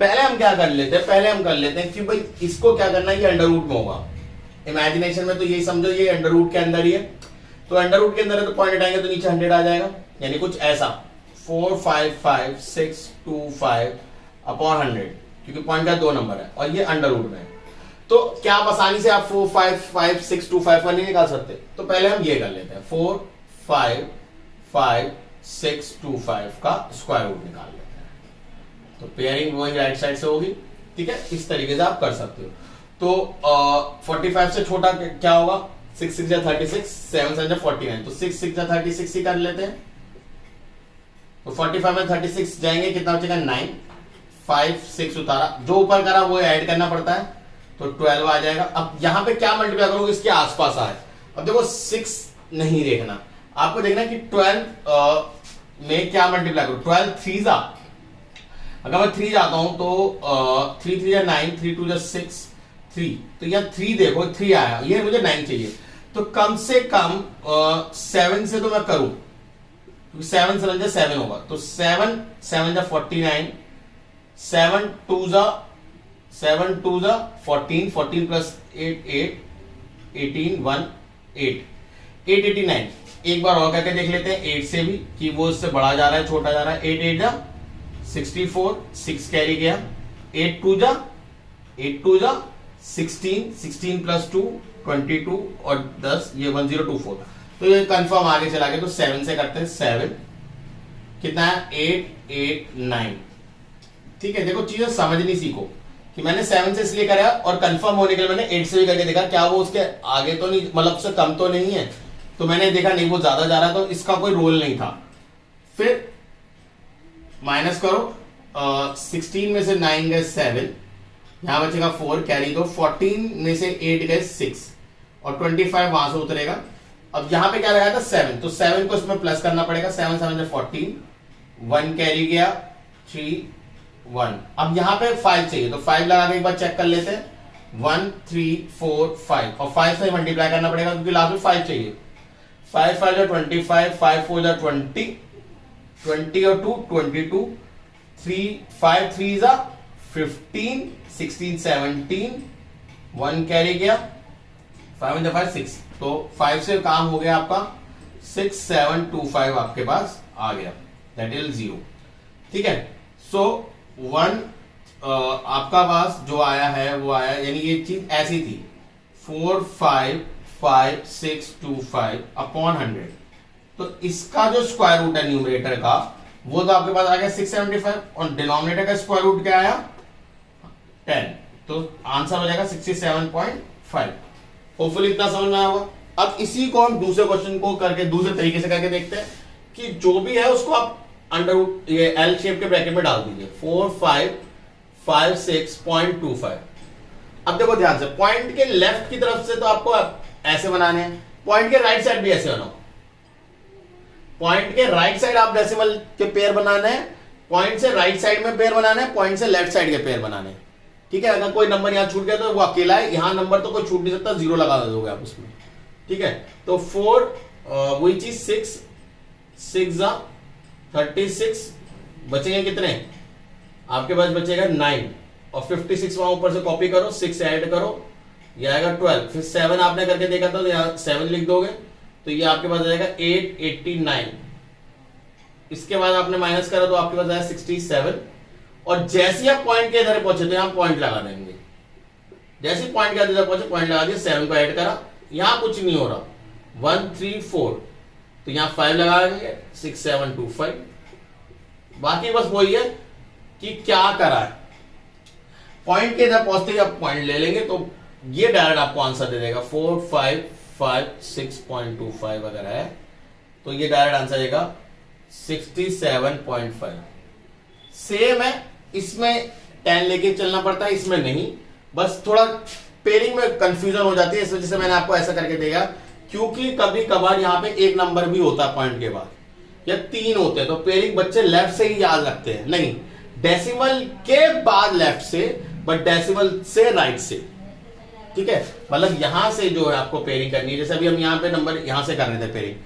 पहले हम क्या कर लेते हैं, पहले हम कर लेते हैं कि भाई इसको क्या करना है, ये अंडर रूट में होगा। इमेजिनेशन में तो यही समझो ये अंडर रूट के अंदर ही है। तो अंडर रूट के अंदर है तो पॉइंट हटाएंगे तो नीचे 100 आ जाएगा, यानी कुछ ऐसा 4 5 5 6 2 5 अपॉन 100, क्योंकि पॉइंट का 2 नंबर है और ये अंडर रूट में है। तो क्या आप आसानी से आप 4 5 5 6 2 5 नहीं निकाल सकते? तो पहले हम ये कर लेते हैं, 4 5 5 6 2 5 का स्क्वायर रूट निकाल लेते हैं। तो पेयरिंग वही राइट साइड से होगी, ठीक है। इस तरीके से आप कर सकते हो। तो 45 से छोटा क्या होगा, 6 6 जा 36, 7 7 जा 49, तो 6 6 जा 36 ही कर लेते हैं। तो 45 में 36 जाएंगे, कितना बचेगा 9, 5 6 उतारा, जो ऊपर करा वो ऐड करना पड़ता है, तो 12 आ जाएगा। अब यहां पे क्या मल्टीप्लाई करोगे, इसके आसपास आए। अब देखो 6 नहीं देखना, आपको देखना कि 12 में क्या मल्टीप्लाई करो। 12 3 जा, अगर मैं 3 जाता हूं तो 3 3 जा 9, 3 2 जा 6 3, तो यहां 3 देखो 3 आया, ये मुझे 9 चाहिए। तो कम से कम 7 से तो मैं करूं, 7 7 जा 7 होगा, तो 7 7 जा 49, 7 2 जा 14, 14 प्लस 8 8 18 1 8 8 89। एक बार और करके देख लेते हैं 8 से भी कि वो इससे बड़ा जा रहा है छोटा जा रहा है। 8 8 जा 64, 6 कैरी गया, 8 2 जा 16, 16 प्लस 2 22 और 10 ये 1024। तो ये कंफर्म आगे चला गया। तो 7 से करते हैं, 7 कितना है 8 8 9, ठीक है। देखो चीजें समझनी सीखो कि मैंने 7 से इसलिए करा और कंफर्म होने के लिए मैंने 8 से भी करके देखा, क्या वो उसके आगे तो नहीं, मतलब उससे कम तो नहीं है। तो मैंने देखा नहीं वो ज्यादा जा रहा, तो इसका कोई रोल नहीं था। फिर माइनस करो, 16 में से 9 गए 7, यहां बचेगा 4 कैरी दो, 14 में से 8 गए 6 और 25 वहां से उतरेगा। अब यहां पे क्या लगाया था 7, तो 7 को इसमें प्लस करना पड़ेगा, 7 7 से 14, 1 कैरी गया 3 1। अब यहां पे 5 चाहिए, तो 5 लगा के एक बार चेक कर लेते हैं, 1 3 4 5 और 5 से मल्टीप्लाई करना पड़ेगा क्योंकि लास्ट में 5 चाहिए। 5 5 जा 25, 5 4 जा 20, 20 और 2 22, 3 5 3 जा 15, 16 17, 1 कैरी गया, 5 इन 5 6, तो 5 से काम हो गया आपका 6 7 2 5 आपके पास आ गया, दैट इज 0। ठीक है, सो 1 आपका पास जो आया है वो आया, यानी ये चीज ऐसी थी 4 5 5 6 2 5 अपॉन 100, तो इसका जो स्क्वायर रूट है न्यूमरेटर का वो तो आपके पास आ गया 675, और डिनोमिनेटर का स्क्वायर रूट क्या आया 10, तो आंसर हो जाएगा 67.5। होपफुली इतना समझ में आया होगा। अब इसी को हम दूसरे क्वेश्चन को करके दूसरे तरीके से करके देखते हैं कि जो भी है उसको आप अंडर रूट ये एल शेप के ब्रैकेट में डाल दीजिए, 4 5 5 6.25। अब देखो ध्यान से, पॉइंट के लेफ्ट की तरफ से तो आपको ऐसे बनाने हैं, पॉइंट के राइट साइड भी ऐसे बनाओ, पॉइंट के राइट साइड आप डेसिमल के पेयर बनाने हैं, पॉइंट से राइट साइड में पेयर बनाना है, पॉइंट से लेफ्ट साइड के पेयर बनाने हैं। ठीक है, अगर कोई नंबर यहां छूट गया तो वो अकेला है, यहां नंबर तो कोई छूट नहीं सकता, 0 लगा दोगे आप उसमें। ठीक है, तो 4 वही चीज 6 6 36, बचेंगे कितने आपके पास, बचेगा 9, और 56 वहां ऊपर से कॉपी करो, 6 ऐड करो, ये आएगा 12, फिर 7 आपने करके देखा था तो यहां 7 लिख दोगे, तो ये आपके पास आ जाएगा 889। इसके बाद आपने माइनस करा तो आपके पास आया 67, और जैसे ही आप पॉइंट के इधर पहुंचे तो यहां पॉइंट लगा देंगे, जैसे पॉइंट के इधर पहुंचे पॉइंट लगा दिया, 7 को ऐड करा, यहां कुछ नहीं हो रहा, 1 3 4, तो यहां 5 लगा देंगे, 6 7 2 5। बाकी बस वही है कि क्या करा है, पॉइंट के इधर पहुंचते ही आप पॉइंट ले लेंगे तो ये डायरेक्ट आपको आंसर दे देगा 4 5 5 6.25 अगर है तो ये डायरेक्ट आंसर देगा 67.5। सेम है, इसमें 10 लेके चलना पड़ता है, इसमें नहीं, बस थोड़ा पेयरिंग में कंफ्यूजन हो जाती है, इस वजह से मैंने आपको ऐसा करके देगा, क्योंकि कभी कभार यहां पे एक नंबर भी होता है पॉइंट के बाद, या 3 होते हैं, तो पेयरिंग बच्चे लेफ्ट से ही याद रखते हैं, नहीं डेसिमल के बाद लेफ्ट से, बट डेसिमल से राइट से। ठीक है, मतलब यहां से जो है आपको पेयरिंग करनी है, जैसे अभी हम यहां पे नंबर यहां से कर रहे थे पेयरिंग,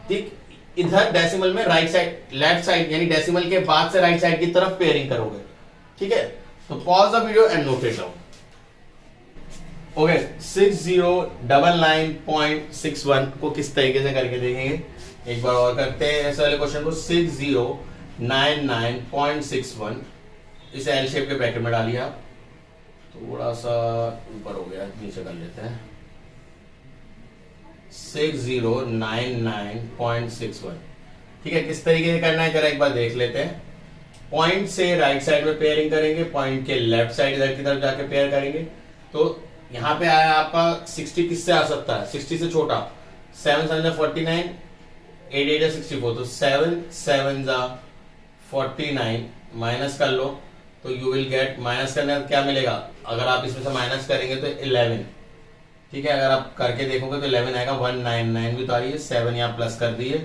ठीक, इधर डेसिमल में राइट साइड लेफ्ट साइड यानी डेसिमल के बाद से राइट साइड की तरफ पेयरिंग करोगे। ठीक है, तो pause the video and note it down. Okay, 6099.61 को किस तरीके से करके देखेंगे, एक बार और करते हैं ऐसे वाले क्वेश्चन को। 6099.61 इसे एल शेप के ब्रैकेट में डालिए आप, थोड़ा सा ऊपर हो गया, नीचे कर लेते हैं। 6099.61, ठीक है, किस तरीके से करना है जरा एक बार देख लेते हैं। पॉइंट से राइट साइड में पेयरिंग करेंगे, पॉइंट के लेफ्ट साइड इधर की तरफ जाके पेयर करेंगे, तो यहां पे आया आपका 60 किससे आ सकता है, 60 से छोटा, 7 7 49, 8 8 64, तो 7 7 49 माइनस कर लो तो यू विल गेट, माइनस करने का क्या मिलेगा, अगर आप इसमें से माइनस करेंगे तो 11। ठीक है, अगर आप करके देखोगे तो 11 आएगा, 199 भी तो आ रही है, 7 यहाँ प्लस कर दिए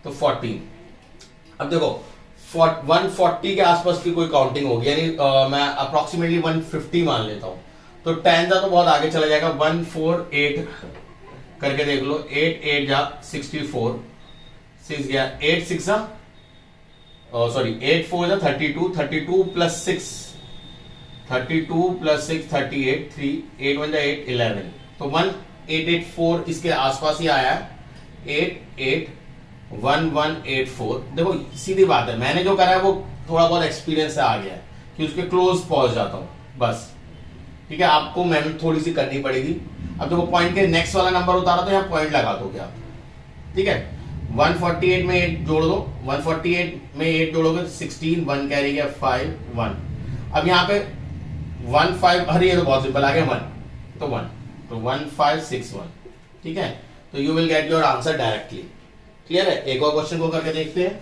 तो 14। अब देखो 140 के आसपास की कोई काउंटिंग होगी, यानी मैं अप्रोक्सीमेटली 150 मान लेता हूं, तो 10 जा तो बहुत आगे चला जाएगा, 148 करके देख लो, 8 8 जा 64, 6 गया 8 6 जा सॉरी 8 4 जा 32, 32 प्लस 6 32 प्लस 6 38, 3 8 1 जा 8 11, तो 1884 इसके आसपास ही आया, 881184। देखो सीधी बात है, मैंने जो करा है वो थोड़ा बहुत एक्सपीरियंस से आ गया है कि उसके क्लोज पहुंच जाता हूं बस। ठीक है, आपको मेहनत थोड़ी सी करनी पड़ेगी। अब देखो पॉइंट के नेक्स्ट वाला नंबर उतारा तो यहाँ पॉइंट लगा दोगे आप। ठीक है, 148 में 8 जोड़ दो, 148 में 8 जोड़ोगे तो 16, 1 कैरी गया 5 1। अब यहाँ पे 1 5, अरे ये तो बहुत सिंपल आ गया, 1 तो 1, तो 1561। ठीक है, तो you will get your answer directly. Clear है, एक और क्वेश्चन को करके देखते हैं।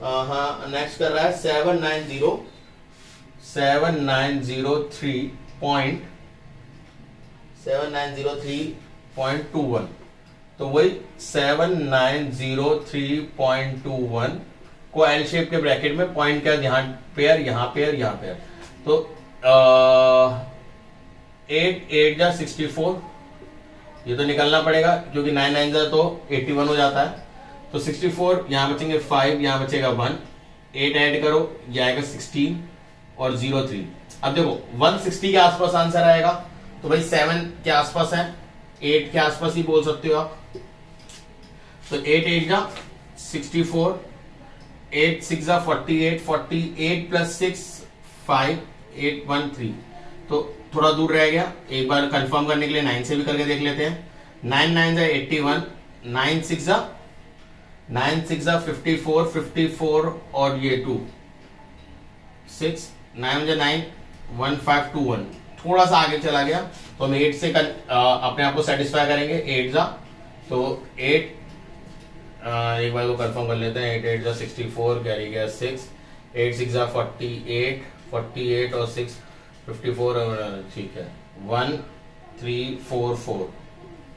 हाँ, नेक्स्ट कर रहा है 7903.21, तो वही 7903.21 को एल शेप के ब्रैकेट में पॉइंट का यहाँ पेयर, यहाँ पेयर, यहाँ पेयर, तो 8 8 जा 64, ये तो निकलना पड़ेगा क्योंकि 9 9 जा तो 81 हो जाता है, तो 64 यहाँ बचेंगे 5, यहाँ बचेगा 1, 8 ऐड करो, ये आएगा 16 और 03। अब देखो 160 के आसपास आंसर आएगा, तो भाई 7 के आसपास है, 8 के आसपास ही बोल सकते हो आप। तो 8 8 जा 64, 8 6 जा 48, 48 प्लस 6 5 8 1 3। तो थोड़ा दूर रह गया, एक बार कंफर्म करने के लिए 9 से भी करके देख लेते हैं। 9 9 जा 81, 9 6 जा 54, 54 और ये 2 6, 9 जा 9 1 5 2 1। थोड़ा सा आगे चला गया, तो हम 8 से अपने आप को सेटिस्फाई करेंगे। 8 जा तो 8, एक बार को कंफर्म कर लेते हैं। 8 8 जा 64, कैरी गया 6, 8 6 जा 48, 48 और 6 54, ठीक है। 1 3 4 4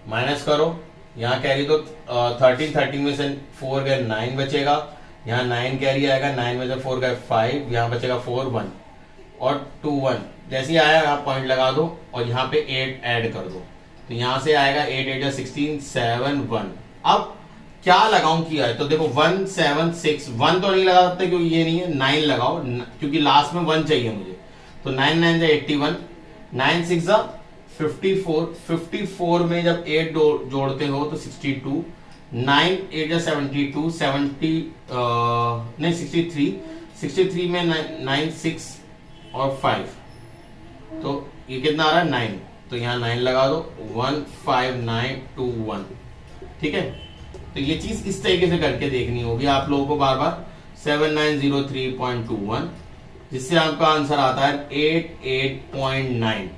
माइनस करो, यहाँ कैरी तो 13 13 में से 4 गए 9 बचेगा, यहाँ 9 कैरी आएगा, 9 में से 4 गए 5, यहाँ बचेगा 4 1 और 2 1। जैसे ही आया यहाँ पॉइंट लगा दो और यहाँ पे 8 ऐड कर दो, तो यहाँ से आएगा 8 8 16 7 1। अब क्या लगाऊं किया है, तो देखो 1 7 6, 1 तो नहीं लगा सकते क्योंकि ये नहीं है, 9 लगाओ क्योंकि लास्ट में 1 चाहिए मुझे। तो 9 9 जा 81, 9 6 जा 54, 54 में जब 8 जोड़ते हो तो 62, 9 8 जा 72, 63, 63 में 9 6 और 5, तो ये कितना आ रहा है 9, तो यहाँ 9 लगा दो। 1 5 9 2 1, ठीक है। तो ये चीज इस तरीके से करके देखनी होगी आप लोगों को बार बार। 7903.21, जिससे आपका आंसर आता है 88.9।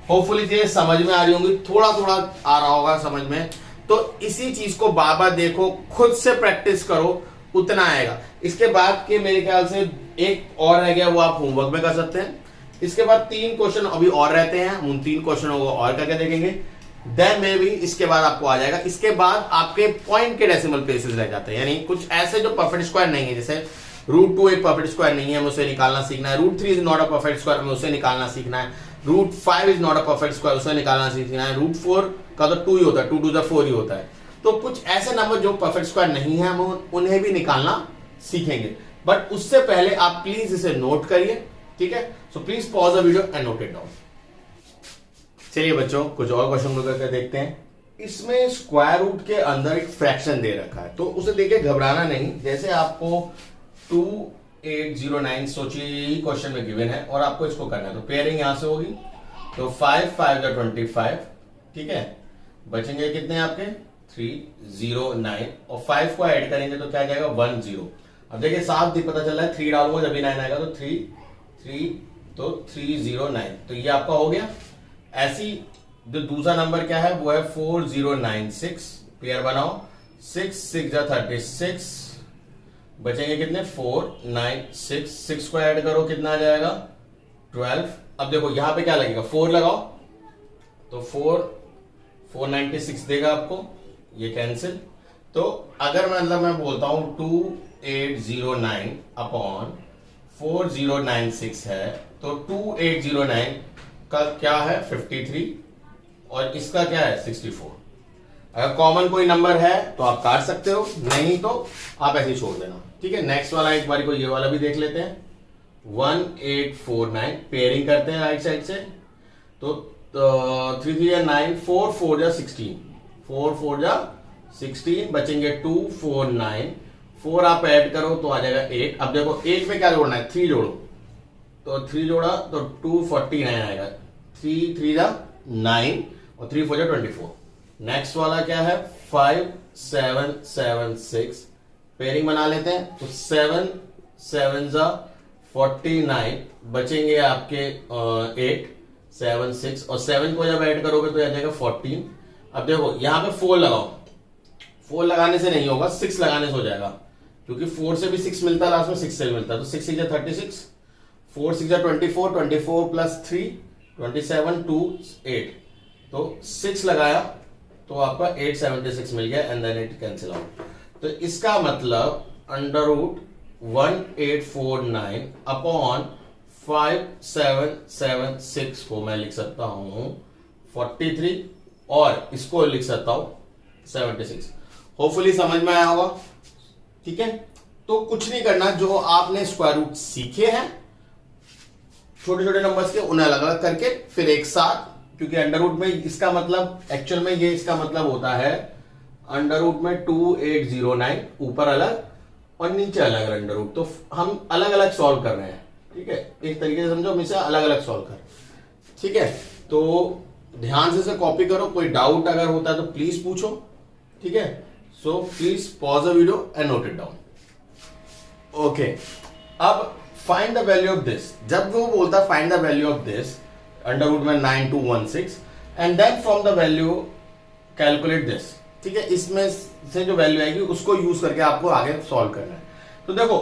होपफुली ये समझ में आ रही होंगी, थोड़ा थोड़ा आ रहा होगा समझ में। तो इसी चीज को बार बार देखो, खुद से प्रैक्टिस करो, उतना आएगा। इसके बाद के मेरे ख्याल से एक और रह गया, वो आप होमवर्क में कर सकते हैं। इसके बाद 3 क्वेश्चन अभी और रहते हैं, उन 3 क्वेश्चनों को और करके देखेंगे, देन में भी इसके बाद आपको आ जाएगा। इसके बाद आपके पॉइंट के डेसिमल प्लेसेस रह जाते हैं, यानी कुछ ऐसे जो परफेक्ट स्क्वायर नहीं है, जैसे √2 एक परफेक्ट स्क्वायर नहीं है, हमें उसे निकालना सीखना है। √3 is not a perfect square, हमें उसे निकालना सीखना है। √5 is not a perfect square, उसे निकालना सीखना है। √4 का तो 2 ही होता है, 2 2 4 ही होता है। तो कुछ ऐसे नंबर जो परफेक्ट स्क्वायर नहीं है, हम उन्हें भी निकालना सीखेंगे। बट उससे पहले आप प्लीज इसे नोट करिए, ठीक है। So please pause the video and note it down. चलिए बच्चों, कुछ और क्वेश्चन को करके देखते हैं। इसमें स्क्वायर रूट के अंदर एक फ्रैक्शन दे रखा है, तो उसे देखे घबराना नहीं। जैसे आपको 2809 सोचिए यही क्वेश्चन में गिवन है और आपको इसको करना है, तो पेयरिंग यहां से होगी, तो 5 5 का 25, ठीक है। बचेंगे कितने आपके 309 और 5 को ऐड करेंगे तो क्या आ जाएगा 10। अब देखिए साफ पता चल रहा है, 3 डालूंगा जब भी 9 आएगा, तो 3 तो 309, तो ये आपका हो गया। ऐसी जो दूसरा नंबर क्या है वो है 4096, पेयर बनाओ, 6 6 जा 36, बचेंगे कितने 496, 6 को ऐड करो कितना आ जाएगा 12। अब देखो यहां पे क्या लगेगा 4 लगाओ, तो 496 देगा आपको, ये कैंसिल। तो अगर मतलब मैं बोलता हूं 2809 अपॉन 4096 है, तो 2809 का क्या है 53 और इसका क्या है 64। अगर कॉमन कोई नंबर है तो आप काट सकते हो, नहीं तो आप ऐसे ही छोड़ देना, ठीक है। नेक्स्ट वाला एक बार को ये वाला भी देख लेते हैं। 1849 पेयरिंग करते हैं राइट साइड से, तो 3 3 या 9, 4 4 जा 16, 4 4 जा 16, बचेंगे 2 4 9, 4 आप ऐड करो तो आ जाएगा 8। अब देखो 8 में क्या जोड़ना है, 3 जोड़ो, तो 3 जोड़ा तो 249 आएगा। 3 3 जा 9 और 3 4 जा 24। नेक्स्ट वाला क्या है 5 7 7 6, पेयरिंग बना लेते हैं, तो 7 7 जा 49, बचेंगे आपके 8 7 6 और 7 को जब ऐड करोगे तो आ जाएगा 14। अब देखो यहां पे 4 लगाओ, 4 लगाने से नहीं होगा, 6 लगाने से हो जाएगा, क्योंकि 4 से भी 6 मिलता है, लास्ट में 6 से भी मिलता है, तो 6 6 जा 36, 4 6 जा 24, 24 प्लस 3 27 2 8, तो 6 लगाया तो आपका 876 मिल गया and then it cancel out. तो इसका मतलब √1849 अपॉन 5776 को मैं लिख सकता हूं 43 और इसको लिख सकता हूं 76। होपफुली समझ में आया होगा, ठीक है। तो कुछ नहीं करना, जो आपने स्क्वायर रूट सीखे हैं छोटे छोटे नंबर्स के, उन्हें अलग अलग करके फिर एक साथ, क्योंकि अंडर रूट में इसका मतलब एक्चुअल में ये इसका मतलब होता है अंडर रूट में 2809 ऊपर अलग और नीचे अलग अंडर रूट, तो हम अलग अलग सॉल्व कर रहे हैं। ठीक है, एक तरीके से समझो, हमेशा अलग अलग सॉल्व कर। ठीक है, तो ध्यान से इसे कॉपी करो, कोई डाउट अगर होता है तो प्लीज पूछो। ठीक है, so please pause the video and note it down. Okay, अब find the value of this. जब वो बोलता है find the value of this under root में 9216 and then from the value calculate this. ठीक है, इसमें से जो वैल्यू आएगी उसको यूज करके आपको आगे सॉल्व करना है। तो देखो,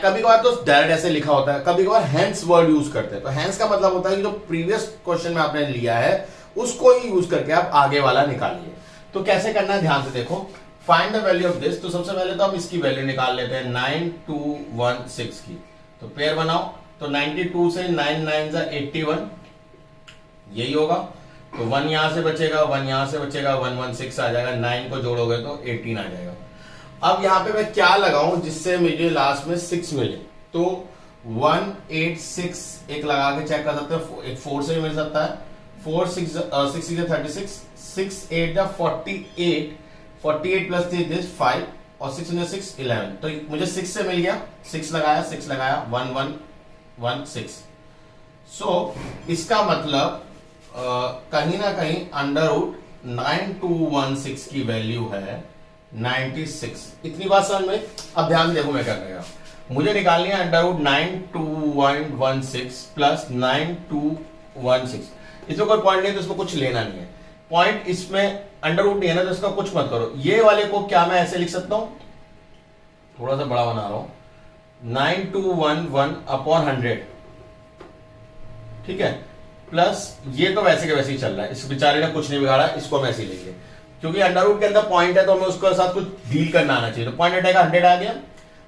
कभी कभार तो डायरेक्ट ऐसे लिखा होता है, कभी कभार हैंस वर्ड यूज करते हैं। तो हैंस का मतलब होता है कि जो प्रीवियस क्वेश्चन में आपने लिया है उसको ही यूज करके आप आगे वाला निकालिए। तो कैसे करना है, ध्यान से देखो। Find the value of this, तो सबसे पहले तो हम इसकी वैल्यू निकाल लेते हैं 9216 की। तो पेयर बनाओ, तो 92 से 9 9 81, यही होगा। तो 1 यहां से बचेगा, 1 यहां से बचेगा, 116 आ जाएगा, 9 को जोड़ोगे तो 18 आ जाएगा। अब यहां पे मैं क्या लगाऊं जिससे मुझे लास्ट में 6 मिले, तो 186 एक लगा के चेक कर सकते हो, एक 4 से भी मिल सकता है। 4 6 6 36, 6 8 48, 48 प्लस 3 दिस 5 और 6 6 11, तो मुझे 6 से मिल गया, 6 लगाया 1116। सो इसका मतलब कहीं ना कहीं अंडर रूट 9216 की वैल्यू है 96। इतनी बात समझ में। अब ध्यान देखो मैं क्या करेगा, मुझे निकालनी है अंडर रूट 9216 प्लस 9216। इसमें कोई पॉइंट नहीं, तो इसमें कुछ लेना नहीं है। पॉइंट इसमें अंडर रूट नहीं है ना, तो इसका कुछ मत करो। ये वाले को क्या मैं ऐसे लिख सकता हूं, थोड़ा सा बड़ा बना रहा हूं, 9211 अपॉन 100। ठीक है, प्लस ये तो वैसे के वैसे ही चल रहा है, इस बेचारे ने कुछ नहीं बिगाड़ा, इसको हम ऐसे ही लेंगे, क्योंकि अंडर रूट के अंदर पॉइंट है तो हमें उसके साथ कुछ डील करना आना चाहिए। तो पॉइंट हटेगा, 100 आ गया।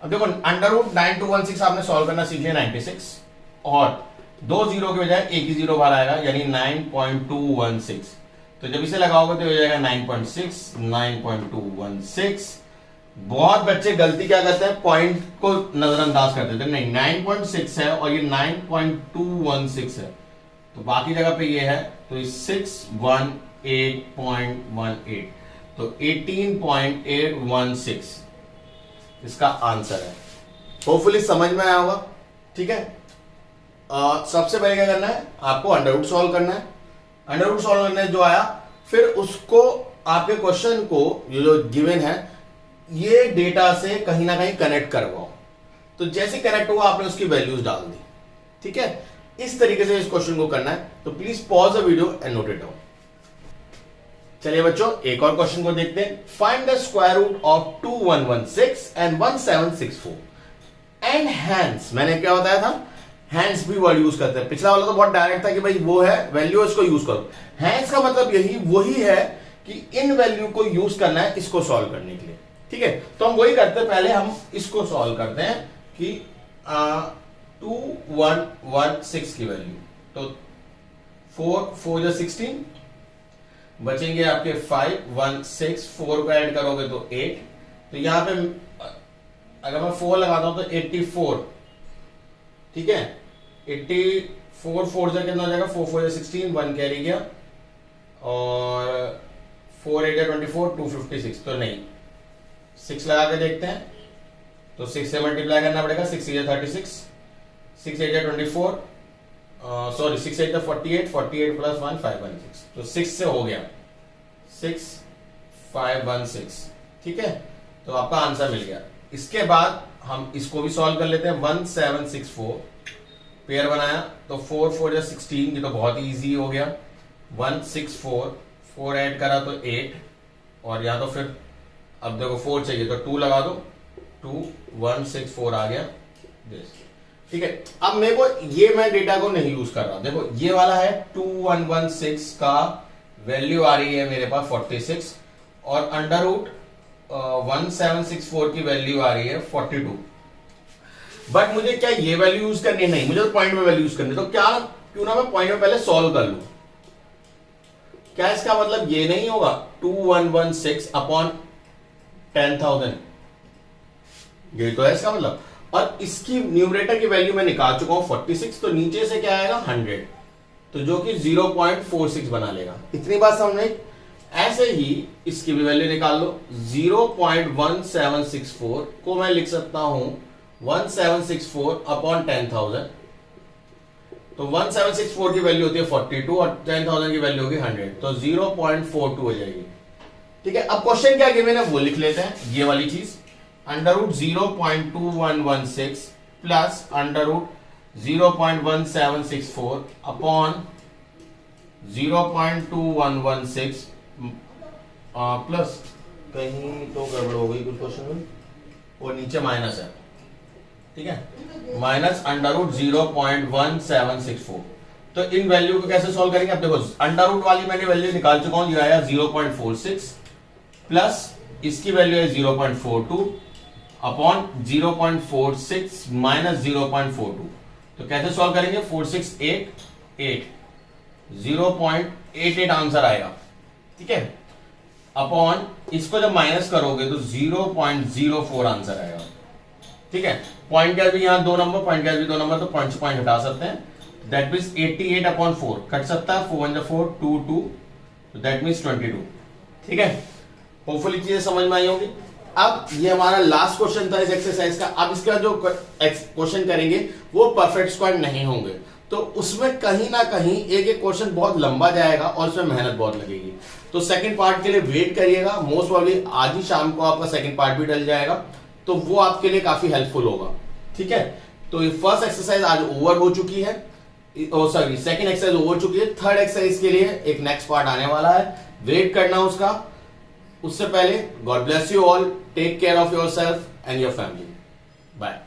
अब देखो, अंडर रूट 9216 आपने सॉल्व करना सीख लिया 96, और 2 जीरो के बजाय एक ही जीरो बाहर आएगा, यानी 9.216। तो जब इसे लगाओगे तो हो जाएगा 9.6, 9.216। बहुत बच्चे गलती क्या करते हैं, पॉइंट को नजरअंदाज कर देते हैं। नहीं, 9.6 है और ये 9.216 है, तो बाकी जगह पे ये है, तो 618.18, तो 18.816 इसका आंसर है। होपफुली समझ में आया होगा। ठीक है, सबसे पहले क्या करना है, आपको अंडर रूट सॉल्व करना है। अंडर रूट सॉल्व करने जो आया, फिर उसको आपके क्वेश्चन को जो गिवन है ये डेटा से कहीं ना कहीं कनेक्ट करवाओ। तो जैसे कनेक्ट हुआ आपने उसकी वैल्यूज डाल दी। ठीक है, इस तरीके से इस क्वेश्चन को करना है। तो please pause the video and note it down. चलिए बच्चों, एक और क्वेश्चन को देखते हैं। Find the square root of 2116 and 1764 and hence. मैंने क्या बताया था, हैंस भी वर्ड यूज करते हैं। पिछला वाला तो बहुत डायरेक्ट था कि भाई वो है वैल्यू, इसको यूज करो। हैंस का मतलब यही वही है कि इन वैल्यू को यूज करना है इसको सॉल्व करने के लिए। ठीक है, तो हम वही करते हैं, पहले हम इसको सॉल्व करते हैं कि 2116 की वैल्यू, तो 4 4 16, बचेंगे आपके 5 1 6, 4 को ऐड करोगे तो 8। तो यहां पे अगर मैं 4 लगाता हूं तो 84। ठीक है, 84 4 से कितना हो जाएगा, 4 4 16, 1 कैरी गया, और 4 8 24, 256। तो नहीं, 6 लगा के देखते हैं, तो 6 से मल्टीप्लाई करना पड़ेगा, 6 36, 6 8 24, सॉरी 6 8 48, 48 प्लस 1 516। तो 6 से हो गया 6 516। ठीक है, तो आपका आंसर मिल गया। इसके बाद हम इसको भी सॉल्व कर लेते हैं। 1764 पेयर बनाया, तो 4 4 16, ये तो बहुत ही इजी हो गया। 164 4 ऐड करा तो 8, और या तो फिर अब देखो 4 चाहिए तो 2 लगा दो, 2 164 आ गया। ठीक है, अब मेरे को ये मैं डेटा को नहीं यूज कर रहा। देखो ये वाला है 2116 का वैल्यू आ रही है मेरे पास 46, और अंडर रूट 1764 की वैल्यू आ रही है 42। बट मुझे क्या ये वैल्यू यूज करनी है, नहीं, मुझे तो पॉइंट में वैल्यू यूज करनी है। तो क्या क्यों ना मैं पॉइंट में पहले सॉल्व कर लू। क्या इसका मतलब ये नहीं होगा 2116 अपॉन 10,000, ये तो है इसका मतलब। और इसकी न्यूमरेटर की वैल्यू मैं निकाल चुका हूं 46, तो नीचे से क्या आएगा 100, तो जो कि 0.46 बना लेगा। इतनी बात समझ में। ऐसे ही इसकी भी वैल्यू निकाल लो, 0.1764 को मैं लिख सकता हूं 1764 अपॉन 10,000। तो 1764 की वैल्यू होती है 42 और 10,000 की वैल्यू होगी 100, तो 0.42 हो जाएगी। ठीक है, अब क्वेश्चन क्या गिवन है वो लिख लेते हैं, ये वाली चीज, under root 0.2116 plus under root 0.1764 upon 0.2116 plus, कहीं तो गड़बड़ हो गई कुछ क्वेश्चन में, और नीचे माइनस है, ठीक है, माइनस अंडर रूट 0.1764। तो इन वैल्यू को कैसे सॉल्व करेंगे? अब देखो, अंडर रूट वाली मैंने वैल्यू निकाल चुका हूं, ये आया 0.46 प्लस इसकी वैल्यू है 0.42 अपॉन 0.46 माइनस 0.42। तो कैसे सॉल्व करेंगे? 4688 0.88 आंसर आएगा, ठीक है, अपॉन इसको जब माइनस करोगे तो 0.04 आंसर आएगा, ठीक है। पॉइंट गैस भी यहां 2 नंबर, पॉइंट गैस भी 2 नंबर, तो पॉइंट से पॉइंट हटा सकते हैं। दैट मीन्स 88 अपॉन 4 कट सकता है, 4 1 4 2 2, तो दैट मीन्स 22, ठीक है। होपफुली चीजें समझ में आई होगी। अब ये हमारा लास्ट क्वेश्चन था इस एक्सरसाइज का। अब इसका जो क्वेश्चन करेंगे वो परफेक्ट स्क्वायर नहीं होंगे, तो उसमें कहीं ना कहीं एक एक क्वेश्चन बहुत लंबा जाएगा और उसमें मेहनत बहुत लगेगी। तो सेकंड पार्ट के लिए वेट करिएगा, मोस्ट प्रॉब्ली आज ही शाम को आपका सेकंड पार्ट भी डल जाएगा, तो वो आपके लिए काफी हेल्पफुल होगा, ठीक है। तो ये फर्स्ट एक्सरसाइज आज ओवर हो चुकी है, सॉरी सेकंड एक्सरसाइज ओवर चुकी है। थर्ड एक्सरसाइज के लिए एक नेक्स्ट पार्ट आने वाला है, वेट करना उसका। उससे पहले God bless you all, take care of yourself and your family, bye.